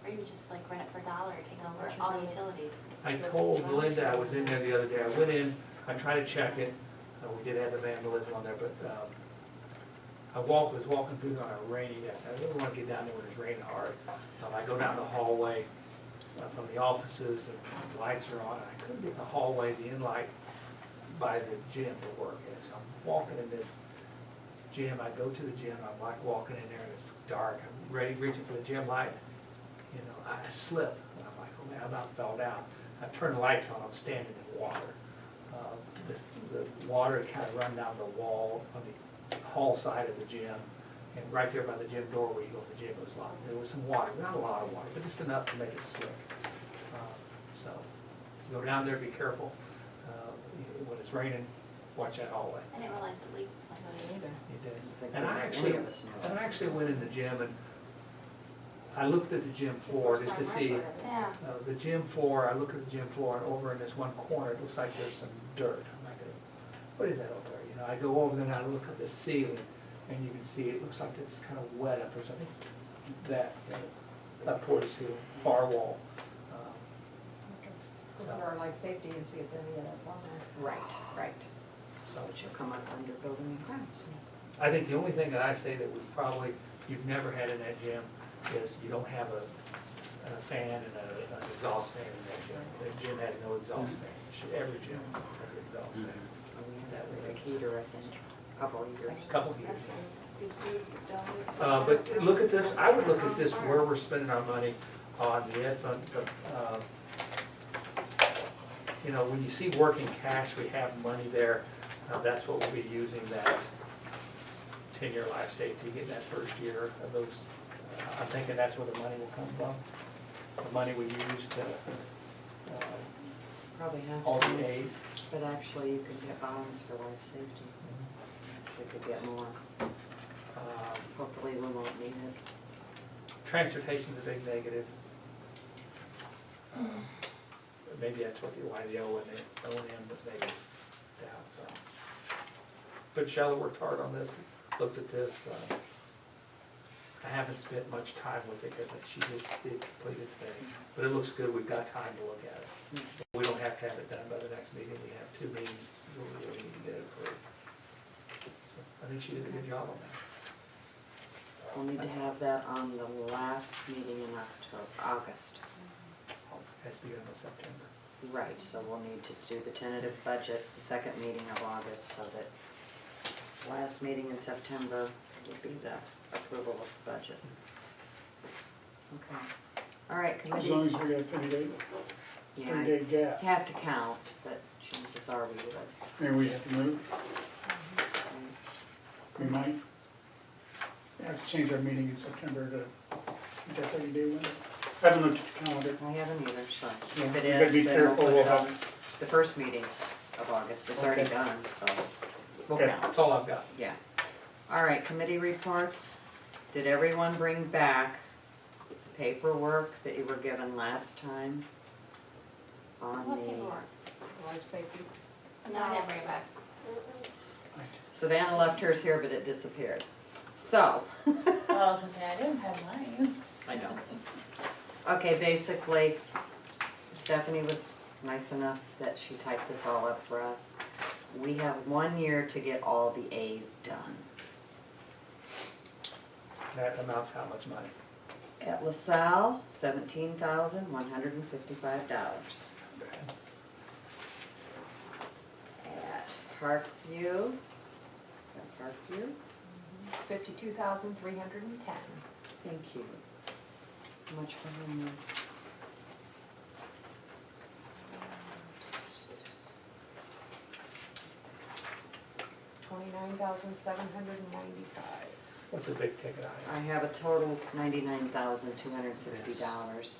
Or even just like rent it for $1, take over all utilities. I told Linda, I was in there the other day, I went in, I tried to check it, we did have the vandalism on there, but, I was walking through there on a rainy day, I said, I really wanna get down there when it's raining hard. I go down the hallway, from the offices, and the lights are on, and I couldn't get the hallway, the in-light by the gym to work, and so I'm walking in this gym, I go to the gym, I'm like walking in there, and it's dark, I'm reaching for the gym light, you know, I slip, and I'm like, oh man, I about fell down. I turned the lights on, I'm standing in water. The water had kind of run down the wall on the hall side of the gym, and right there by the gym door where you go to the gym, it was locked. There was some water, not a lot of water, but just enough to make it slick. So, go down there, be careful. When it's raining, watch that hallway. I didn't realize it leaked. Either. You did. I think And I any actually, of us know. and I actually went in the gym and I looked at the gym floor just to see, Yeah. the gym floor, I look at the gym floor and over in this one corner, it looks like there's some dirt. I'm like, what is that over there? You know, I go over there and I look at the ceiling and you can see it looks like it's kind of wet up there. So I think that, up towards the far wall. Go to our life safety and see if any of that's on there. Right, right. So It should come up under building and grounds. I think the only thing that I say that we probably, you've never had in that gym is you don't have a fan and an exhaust fan in that gym. The gym has no exhaust fan. Every gym has an exhaust fan. We had a big heater, I think, a couple of years. Couple of years. But look at this, I would look at this where we're spending our money on the ed fund. You know, when you see working cash, we have money there. That's what we'll be using that 10-year life safety, getting that first year of those. I'm thinking that's where the money will come from. The money we use to, Probably all have the to, A's. but actually you can get bonds for life safety. We could get more. Hopefully we won't need it. Transportation's a big negative. Maybe that's what why the O&M was negative down, so. But Shelley worked hard on this, looked at this. I haven't spent much time with it because she just did complete it today. But it looks good, we've got time to look at it. We don't have to have it done by the next meeting, we have 2 meetings, we really need to get it approved. So I think she did a good job on that. We'll need to have that on the last meeting in August. Has to be done in September. Right, so we'll need to do the tentative budget, the second meeting of August, so that last meeting in September would be the approval of the budget. Okay. All right, As long committee. as we got a 3-day, Yeah, 3-day gap. you have to count, but chances are we would. Maybe we have to move. We might have to change our meeting in September to that 30-day window. I haven't looked at the calendar. I haven't either, so So if it we gotta is, be then we'll careful put it about- on the first meeting of August. It's already Okay. done, so we'll Okay. count. That's all I've got. Yeah. All right, committee reports. Did everyone bring back the paperwork that you were given last time? On What the, paperwork? Life safety. No, I didn't bring it back. Savannah left hers here, but it disappeared. So, Oh, I was gonna say, I didn't have mine. I know. Okay, basically, Stephanie was nice enough that she typed this all up for us. We have 1 year to get all the A's done. That amounts how much money? At LaSalle, $17,155. At Parkview, is that Parkview? 52,310. Thank you. How much for him? 29,795. What's a big ticket item? I have a total of $99,260.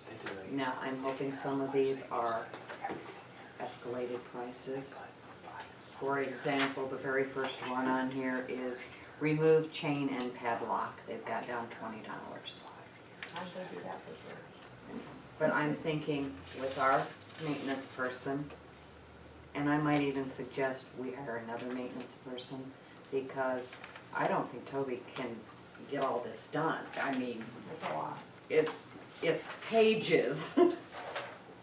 Now, I'm hoping some of these are escalated prices. For example, the very first one on here is remove chain and padlock. They've got down $20. I should do that for sure. But I'm thinking with our maintenance person, and I might even suggest we hire another maintenance person, because I don't think Toby can get all this done. I mean, It's a lot. it's pages, Well,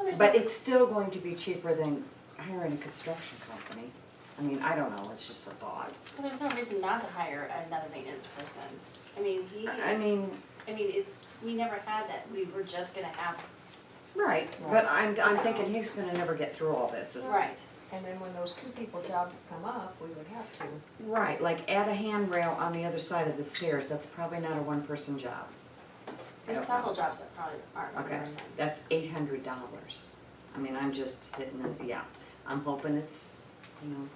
there's but no- it's still going to be cheaper than hiring a construction company. I mean, I don't know, it's just a thought. Well, there's no reason not to hire another maintenance person. I mean, we never had that, we were just gonna have. Right, but I'm thinking he's gonna never get through all this. It's- Right. And then when those 2 people jobs come up, we would have to. Right, like add a handrail on the other side of the stairs, that's probably not a one-person job. I There's don't know. several jobs that probably aren't one Okay, person. that's $800. I mean, I'm just hitting it, yeah. I'm hoping it's, you know,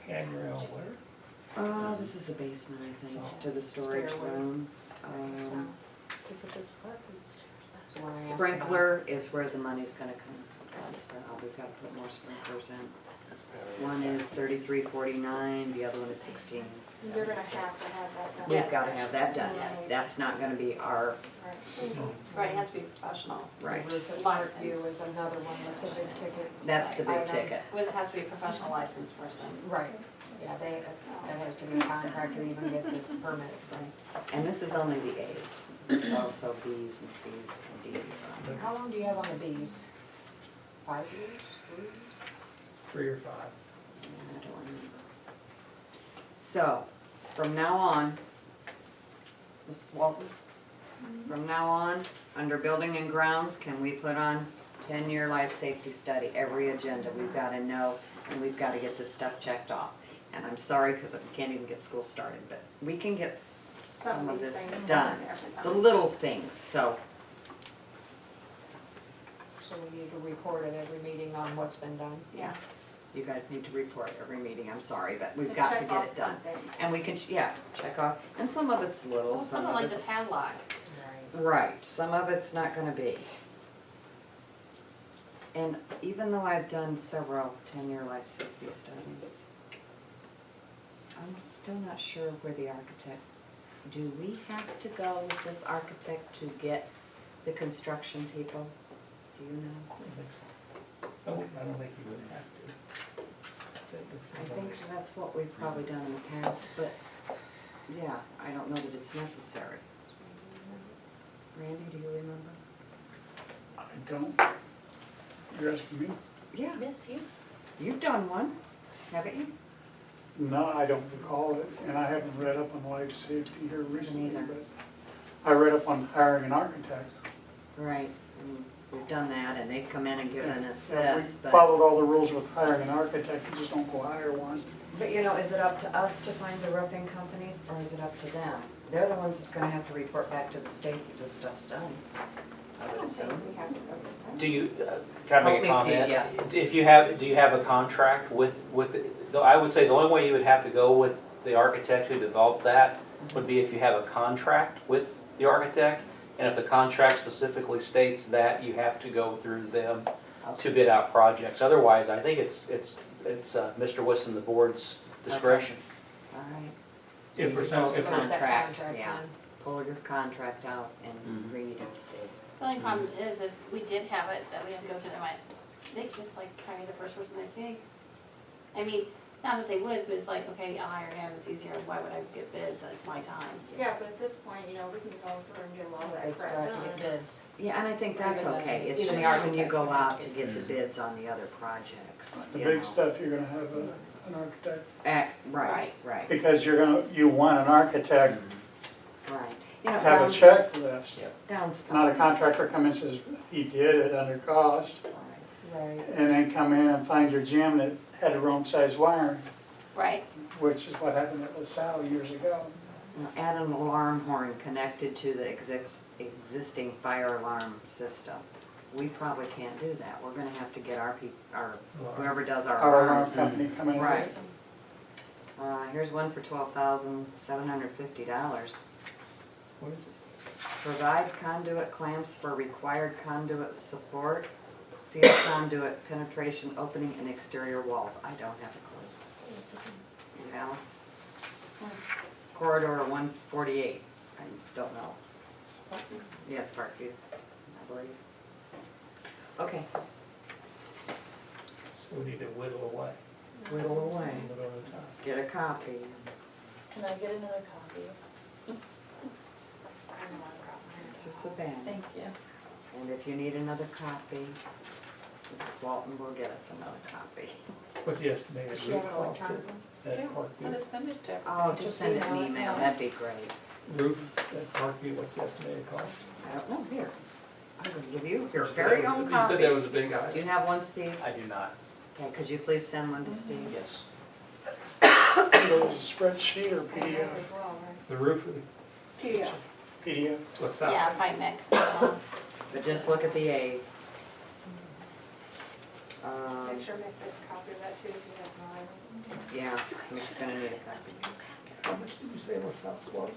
Handrail where? this is the basement, I think, to the storage Stairway. room. So, that's the one I asked about. Sprinkler is where the money's gonna come from, so we've gotta put more sprinklers in. One is $33.49, the other one is $16.76. You're gonna have to have that done. We've gotta have that done. Yes. That's not gonna be our, Right, it has to be professional. right, The roof at License. Parkview is another one that's a big ticket. that's the big Item. ticket. Well, it has to be a professional licensed person. Right, yeah, that has to be a contractor to even get the permit. And this is only the A's. There's also B's and C's and D's on there. How long do you have on the Bs? 5 years, 3 years? 3 or 5. Yeah, I don't remember. So, from now on, Mrs. Walton, from now on, under building and grounds, can we put on 10-year life safety study, every agenda? We've gotta know, and we've gotta get this stuff checked off. And I'm sorry, because we can't even get school started, but we can get some of these this things done. The little things, so, So we need to report at every meeting on what's been done? Yeah. you guys need to report every meeting, I'm sorry, but we've To got to check get off it done. something. And we can, yeah, check off, and some of it's little, Well, some something of like the it's. padlock. Right. Right, some of it's not gonna be. And even though I've done several 10-year life safety studies, I'm still not sure where the architect, do we have to go with this architect to get the construction people? Do you know? I don't think so. I don't think you would have to. I think that's what we've probably done in the past, but, yeah, I don't know that it's necessary. Randy, do you remember? I don't. You're asking me? Yeah, Yes, you. you've done one, haven't you? No, I don't recall it, and I haven't read up on life safety here recently, either. but I read up on hiring an architect. Right, and we've done that, and they've come in and given us Yeah, we this, but, followed all the rules with hiring an architect, you just don't go hire one. you know, is it up to us to find the roofing companies, or is it up to them? They're the ones that's gonna have to report back to the state that this stuff's done, I would assume. We have to go to that. Do you, can I make a At least comment? yes. If do you have a contract with, though I would say the only way you would have to go with the architect who developed that would be if you have a contract with the architect, and if the contract specifically states that you have to go through them to bid out projects. Otherwise, I think it's Mr. Whiston, the board's discretion. All right, If we're Pull so, your if we're, contract, contract yeah, on. pull your contract out and Mhm. read and see. The only problem is if we did have it, that we have to go through them, they could just like hire the first person they see. I mean, not that they would, but it's like, okay, I'll hire him, it's easier, why would I get bids, it's my time. Yeah, but at this point, you know, we can go through and get a lot of that It's crap got to done. get bids. Yeah, and I think that's Even the- okay, it's even just the when you go architect out to can get the bids on the other projects, The you big know. stuff, you're gonna have an architect, Right, right, because you want an architect right. You know, have a downs- checklist, Downs. not a contractor come in and says, he did it under cost, Right. Right. and then come in and find your gym that had the wrong size wiring, Right, which is what happened at LaSalle years ago. Now, add an alarm horn connected to the existing fire alarm system. We probably can't do that, we're gonna have to get our whoever does our Our alarm alarms. company come in. and- Right. Here's one for $12,750. What is it? Provide conduit clamps for required conduit support, seal conduit, penetration, opening, and exterior walls. I don't have a clue. You know? Corridor 148, I don't know. Yeah, it's Parkview, I believe. Okay, So we need to whittle away. whittle away, One at a time. get a copy. Can I get another copy? To Savannah. Thank you. And if you need another copy, Mrs. Walton will get us another copy. What's the estimated Does she roof have it cost electronically? at Parkview? send it to Oh, just send it an email, that'd be great. Roof at Parkview, what's the estimated cost? I don't know, here, I'm gonna give you your very own You copy. said that was a big Do item. you have one, Steve? I do not, Okay, could you please send one to Steve? yes. Those spreadsheet or And that PDF? as well, right? The roof of the PDF. what's that? Yeah, by Mick. But just look at the A's. Make sure Mick gets a copy of that too, if he has no item. Yeah, Mick's gonna need a copy. How much did you say LaSalle was?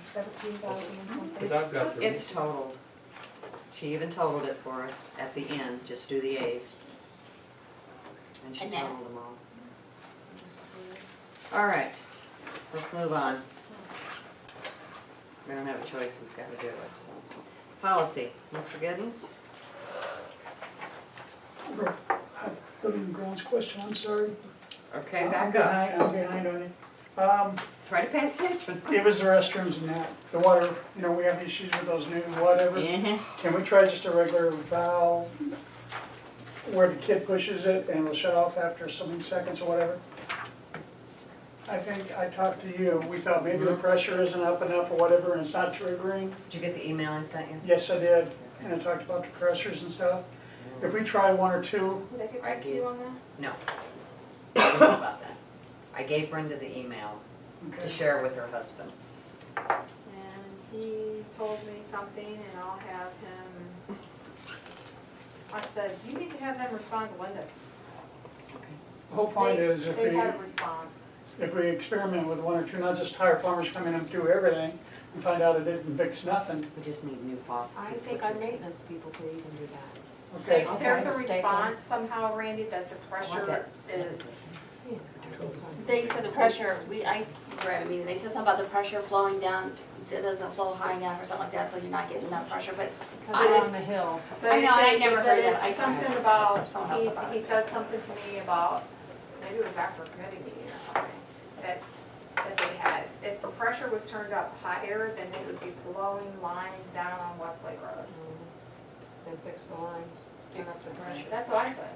17,000 and something. Because I've got the. It's totaled. She even totaled it for us at the end, just do the A's. And she And then- totaled them all. All right, let's move on. We don't have a choice, we've gotta do it, so. Policy, Mr. Giddens? Building and grounds question, I'm sorry. Okay, I'm back up. I'm behind on it. Try to pay attention. It was the restrooms and that, the water, we have issues with those new whatever. Mhm. Can we try just a regular valve where the kid pushes it and it'll shut off after so many seconds or whatever? I think I talked to you, we thought maybe the pressure isn't up enough or whatever and it's not triggering. Did you get the email I sent you? Yes, I did, and I talked about the pressures and stuff. If we try one or two, Would they get back to you on that? No. I don't know about that. I gave Brenda the email to okay. share with her husband. And he told me something and I'll have him, I said, you need to have them respond to Linda. The whole point is They had a response. if we experiment with one or two, not just hire plumbers come in and do everything and find out it didn't fix nothing. We just need new faucets. I is think what our you- maintenance people could even do that. Okay, There's a Okay, stay on. response somehow, Randy, that the pressure is, Yeah, that's fine. They said the pressure, I read a meeting, they said something about the pressure flowing down, it doesn't flow high enough or something like that, so you're not getting enough pressure, but Because they're on the hill. but I know, I it- never but heard it- that. I tried something to- about, someone else about he it. said something to me about, maybe it was after a committee meeting or something, that they had, if the pressure was turned up higher, then they would be blowing lines down on Westlake Road. Then fix the lines, turn up the pressure. That's what I said.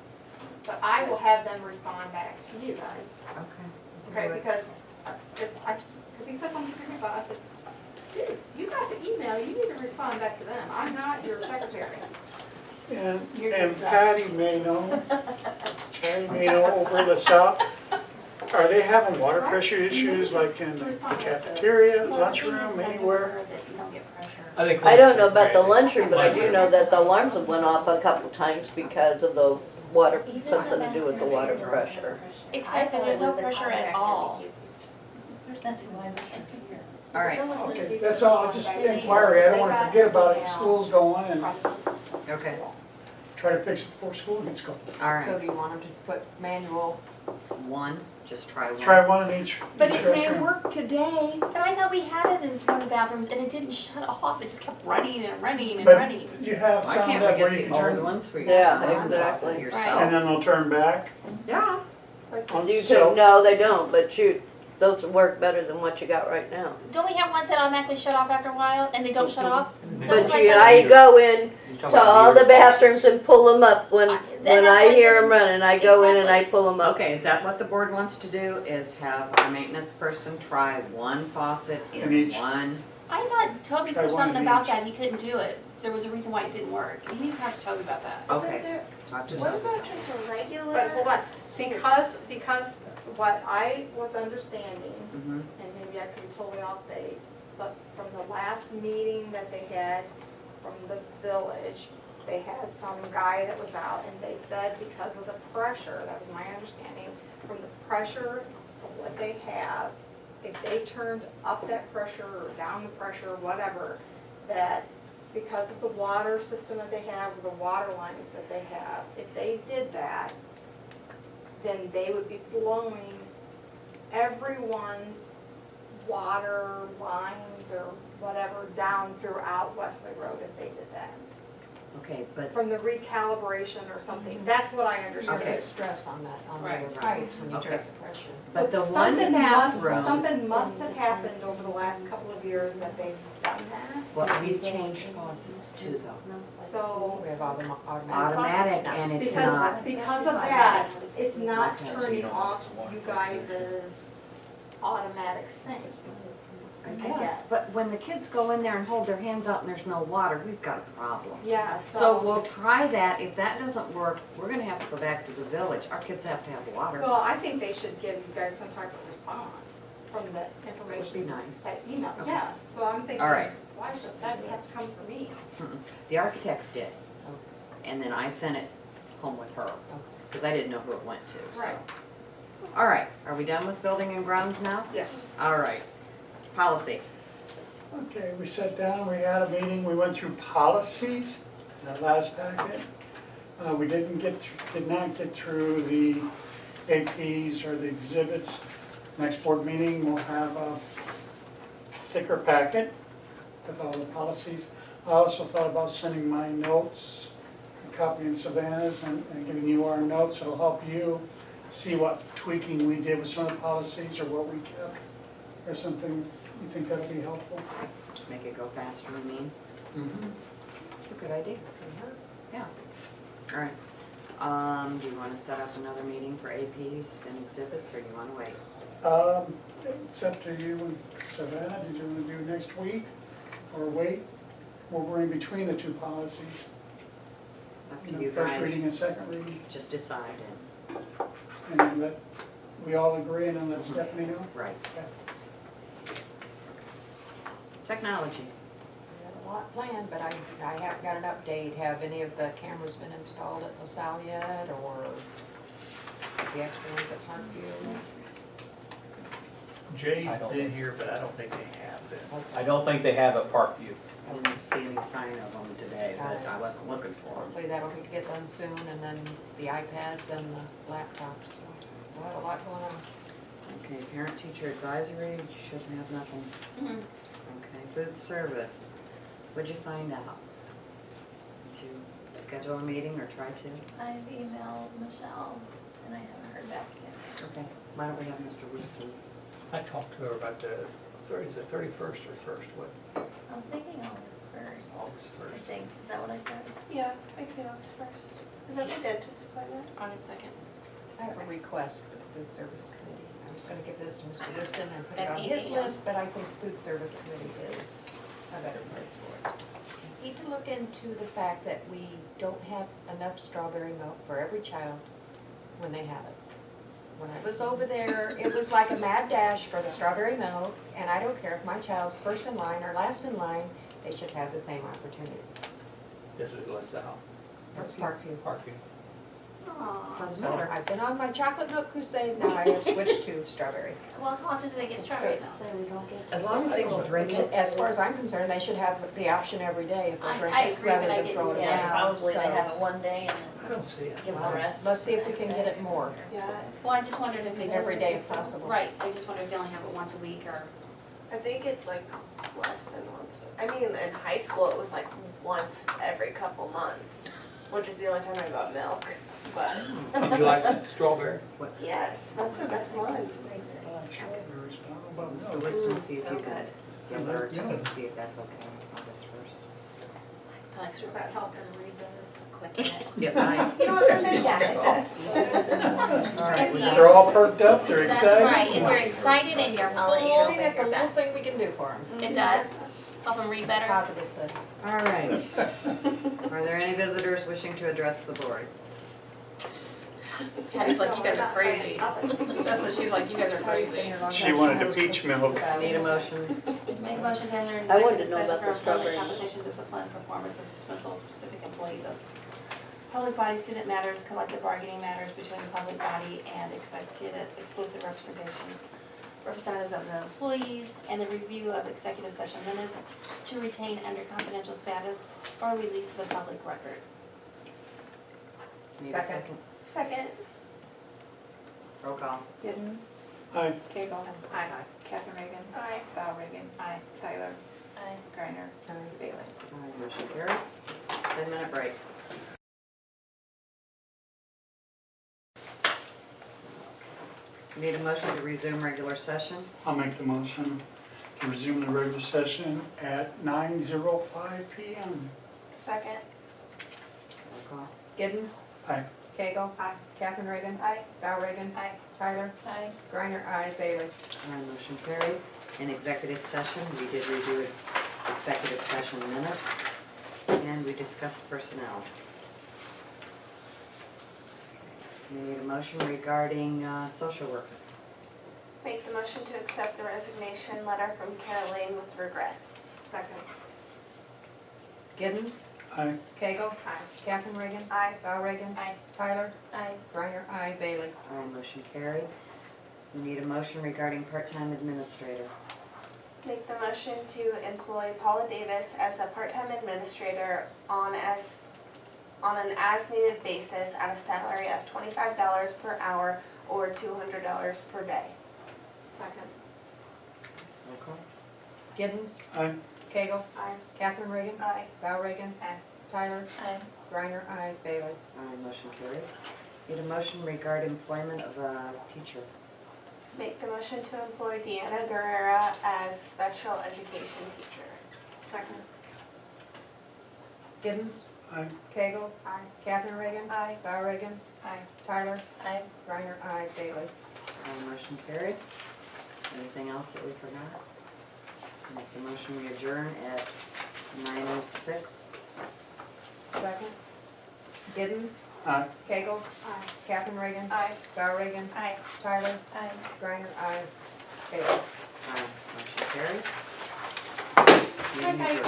But I will have them respond back to you guys, Okay. okay, because because he said something to me about, I said, dude, you got the email, you need to respond back to them, I'm not your secretary. and You're and just, Patty may know, over the south, are they having water pressure issues like in the cafeteria, Well, the thing is, lunchroom, I anywhere? never heard that you don't get pressure. think I don't know about the lunchroom, but I do know that the alarms have went off a couple times because of the water, something to do with the water pressure. Exactly, there's no pressure at all. That's why we can't figure. All right, Okay, that's all, just inquiry, I don't wanna forget about it, school's going and okay, try to fix it before school gets going. all So right. do you want them to put manual? One, just try one. Try one in each But it may restroom. work today. But I thought we had it in one of the bathrooms and it didn't shut off, it just kept running and running and But running. you have Why some can't that we where get you the can old turn, ones for you? Yeah, Just exactly. and yourself? then they'll turn back. Yeah. On You self. could, no, they don't, but those work better than what you got right now. Don't we have ones that automatically shut off after a while and they don't shut off? But what I you, thought. I go in You're talking to about all the meter faucets. bathrooms and pull them up when Then when that's I what I hear did. them running, I go in and I pull them up. Okay, is that what the board wants to do, is have our maintenance person try one faucet In in each. one? I thought Toby Try said one something in about each. that, he couldn't do it. There was a reason why it didn't work. You need to talk to Toby about that. Okay. Talk to What Toby. about just a regular? But hold on, because what I was understanding, Mhm. and maybe I could be totally off base, but from the last meeting that they had from the village, they had some guy that was out, and they said because of the pressure, that was my understanding, from the pressure of what they have, if they turned up that pressure or down the pressure, whatever, that because of the water system that they have, the water lines that they have, if they did that, then they would be blowing everyone's water lines or whatever down throughout Wesley Road if they did that. Okay, but, From the recalibration or something, that's what I There's understood. a stress on that, on Right. those pipes when you Okay. check the pressure. but the So one bathroom, Something must have happened over the last couple of years that they've done that. well, we've changed faucets too though. So We have all the automatic Automatic faucets now. and it's not, because of that, it's not Okay, so you turning don't off have to wash you it. guys' automatic things. I guess, but when the kids go in there and hold their hands out and there's no water, we've got a problem. Yeah, So we'll try that. If that doesn't work, we're gonna have to go back to the village. Our kids have to have water. Well, I think they should give you guys some type of response from the That would be information nice. that email, Okay. yeah, so I'm thinking, All right. why should that have to come from me? The architects did. And then I sent it home with her, because I didn't know who it went to, so. Right. All right, are we done with building and grounds now? Yeah. All right. Policy. Okay, we sat down, we had a meeting, we went through policies, that last packet. We did not get through the APs or the exhibits. Next board meeting, we'll have a thicker packet with all the policies. I also thought about sending my notes, copying Savannah's and giving you our notes. It'll help you see what tweaking we did with some of the policies or what we kept or something. You think that'll be helpful? Make it go faster, you mean? It's a good idea. Yeah. All right. Do you want to set up another meeting for APs and exhibits, or do you want to wait? It's up to you and Savannah. Did you want to do next week or wait? We're in between the two policies. Up You to know, you first reading guys. and second reading. Just decide it. And then let, we all agree and then let Stephanie know. Right. Okay. Technology. We had a lot planned, but I haven't got an update. Have any of the cameras been installed at LaSalle yet, or the extra ones at Parkview? Jay's I don't- been here, but I don't think they have been. I don't think they have at Parkview. I didn't see any sign of them today, but I wasn't looking for them. Hopefully that'll get done soon, and then the iPads and the laptops, so we'll have a lot going on. Okay, parent-teacher advisory, shouldn't have nothing. Mhm. Okay, food service, what'd you find out? Did you schedule a meeting or try to? I've emailed Michelle and I haven't heard back yet. Okay, why don't we have Mr. Whiskey? I talked to her about the 31st or 1st, what, I was thinking August 1st, August I 1st. think. Is that what I said? Yeah, I think August first. Is that the dentist appointment? August 2nd. I have a request for the food service committee. I was gonna give this to Mr. Liston and put it At on 8 his a.m. list, but I think food service committee is a better place for it. I need to look into the fact that we don't have enough strawberry milk for every child when they have it. When I was over there, it was like a mad dash for the strawberry milk, and I don't care if my child's first in line or last in line, they should have the same opportunity. This is LaSalle. That's Parkview. Parkview. Aw. So I've been on my chocolate milk crusade, now I have switched to strawberry. Well, how often do they get strawberry milk? As long as they will drink it. As far as I'm concerned, they should have the option every day if they drink I it, agree, rather but I than didn't, throw it yeah, away. Probably they So, have it one day and I don't see it. then give it the rest. let's see if we can get it more, Yes. Well, I just wondered if they just. every day if possible. Right, I just wondered if they only have it once a week or. I think it's like less than once. I mean, in high school, it was like once every couple months, which is the only time I got milk. But You like strawberry? yes, that's the best one. I like strawberries, but I don't know Mr. about milk. Whiskey, see if So you could good. give her Yeah. to see if that's okay, August 1st. I like Does strawberry that help them read better? quick in it. Yeah, fine. You know what they're made? Yeah, it does. All right, we Yeah. got They're all perked up, they're That's excited. right, if they're excited and you're full, I think that's a little thing we can do for them. it does, help them read better. Positive thing. All right. Are there any visitors wishing to address the board? Patty's like, you guys are Not crazy. saying nothing. That's what she's like, you guys are crazy. She wanted the peach milk. Need a motion? Make a motion to enter into I wanted to executive know session about for the employment, strawberry. compensation, discipline, performance, and dismissal of specific employees of public body, student matters, collective bargaining matters between the public body and executive exclusive representation. representatives of the employees, and the review of executive session minutes to retain under confidential status or release to the public record. Need a Second. Second. Roll call. Giddens, Aye. Cagle. Aye. Catherine Reagan. Aye. Val Reagan. Aye. Tyler. Aye. Griner. Bailey. Aye, motion carried. 10-minute break. Need a motion to resume regular session? I'll make the motion to resume the regular session at 9:05 PM. Second. Roll call. Giddens. Aye. Cagle. Aye. Catherine Reagan. Aye. Val Reagan. Aye. Tyler. Aye. Griner. Aye. Bailey. Aye, motion carried. In executive session, we did review executive session minutes, and we discussed personnel. We need a motion regarding social worker. Make the motion to accept the resignation letter from Caroline with regrets. Second. Giddens. Aye. Cagle. Aye. Catherine Reagan. Aye. Val Reagan. Aye. Tyler. Aye. Griner. Aye. Bailey. Aye, motion carried. We need a motion regarding part-time administrator. Make the motion to employ Paula Davis as a part-time administrator on an as-needed basis at a salary of $25 per hour or $200 per day. Second. Roll call. Giddens. Aye. Cagle. Aye. Catherine Reagan. Aye. Val Reagan. Aye. Tyler. Aye. Griner. Aye. Bailey. Aye, motion carried. Need a motion regarding employment of a teacher. Make the motion to employ Deanna Guerrera as special education teacher. Second. Giddens. Aye. Cagle. Aye. Catherine Reagan. Aye. Val Reagan. Aye. Tyler. Aye. Griner. Aye. Bailey. Aye, motion carried. Anything else that we forgot? Make the motion we adjourn at 9:06. Second. Giddens. Aye. Cagle. Aye. Catherine Reagan. Aye. Val Reagan. Aye. Tyler. Aye. Griner. Aye. Bailey. Aye, motion carried. Meeting adjourned.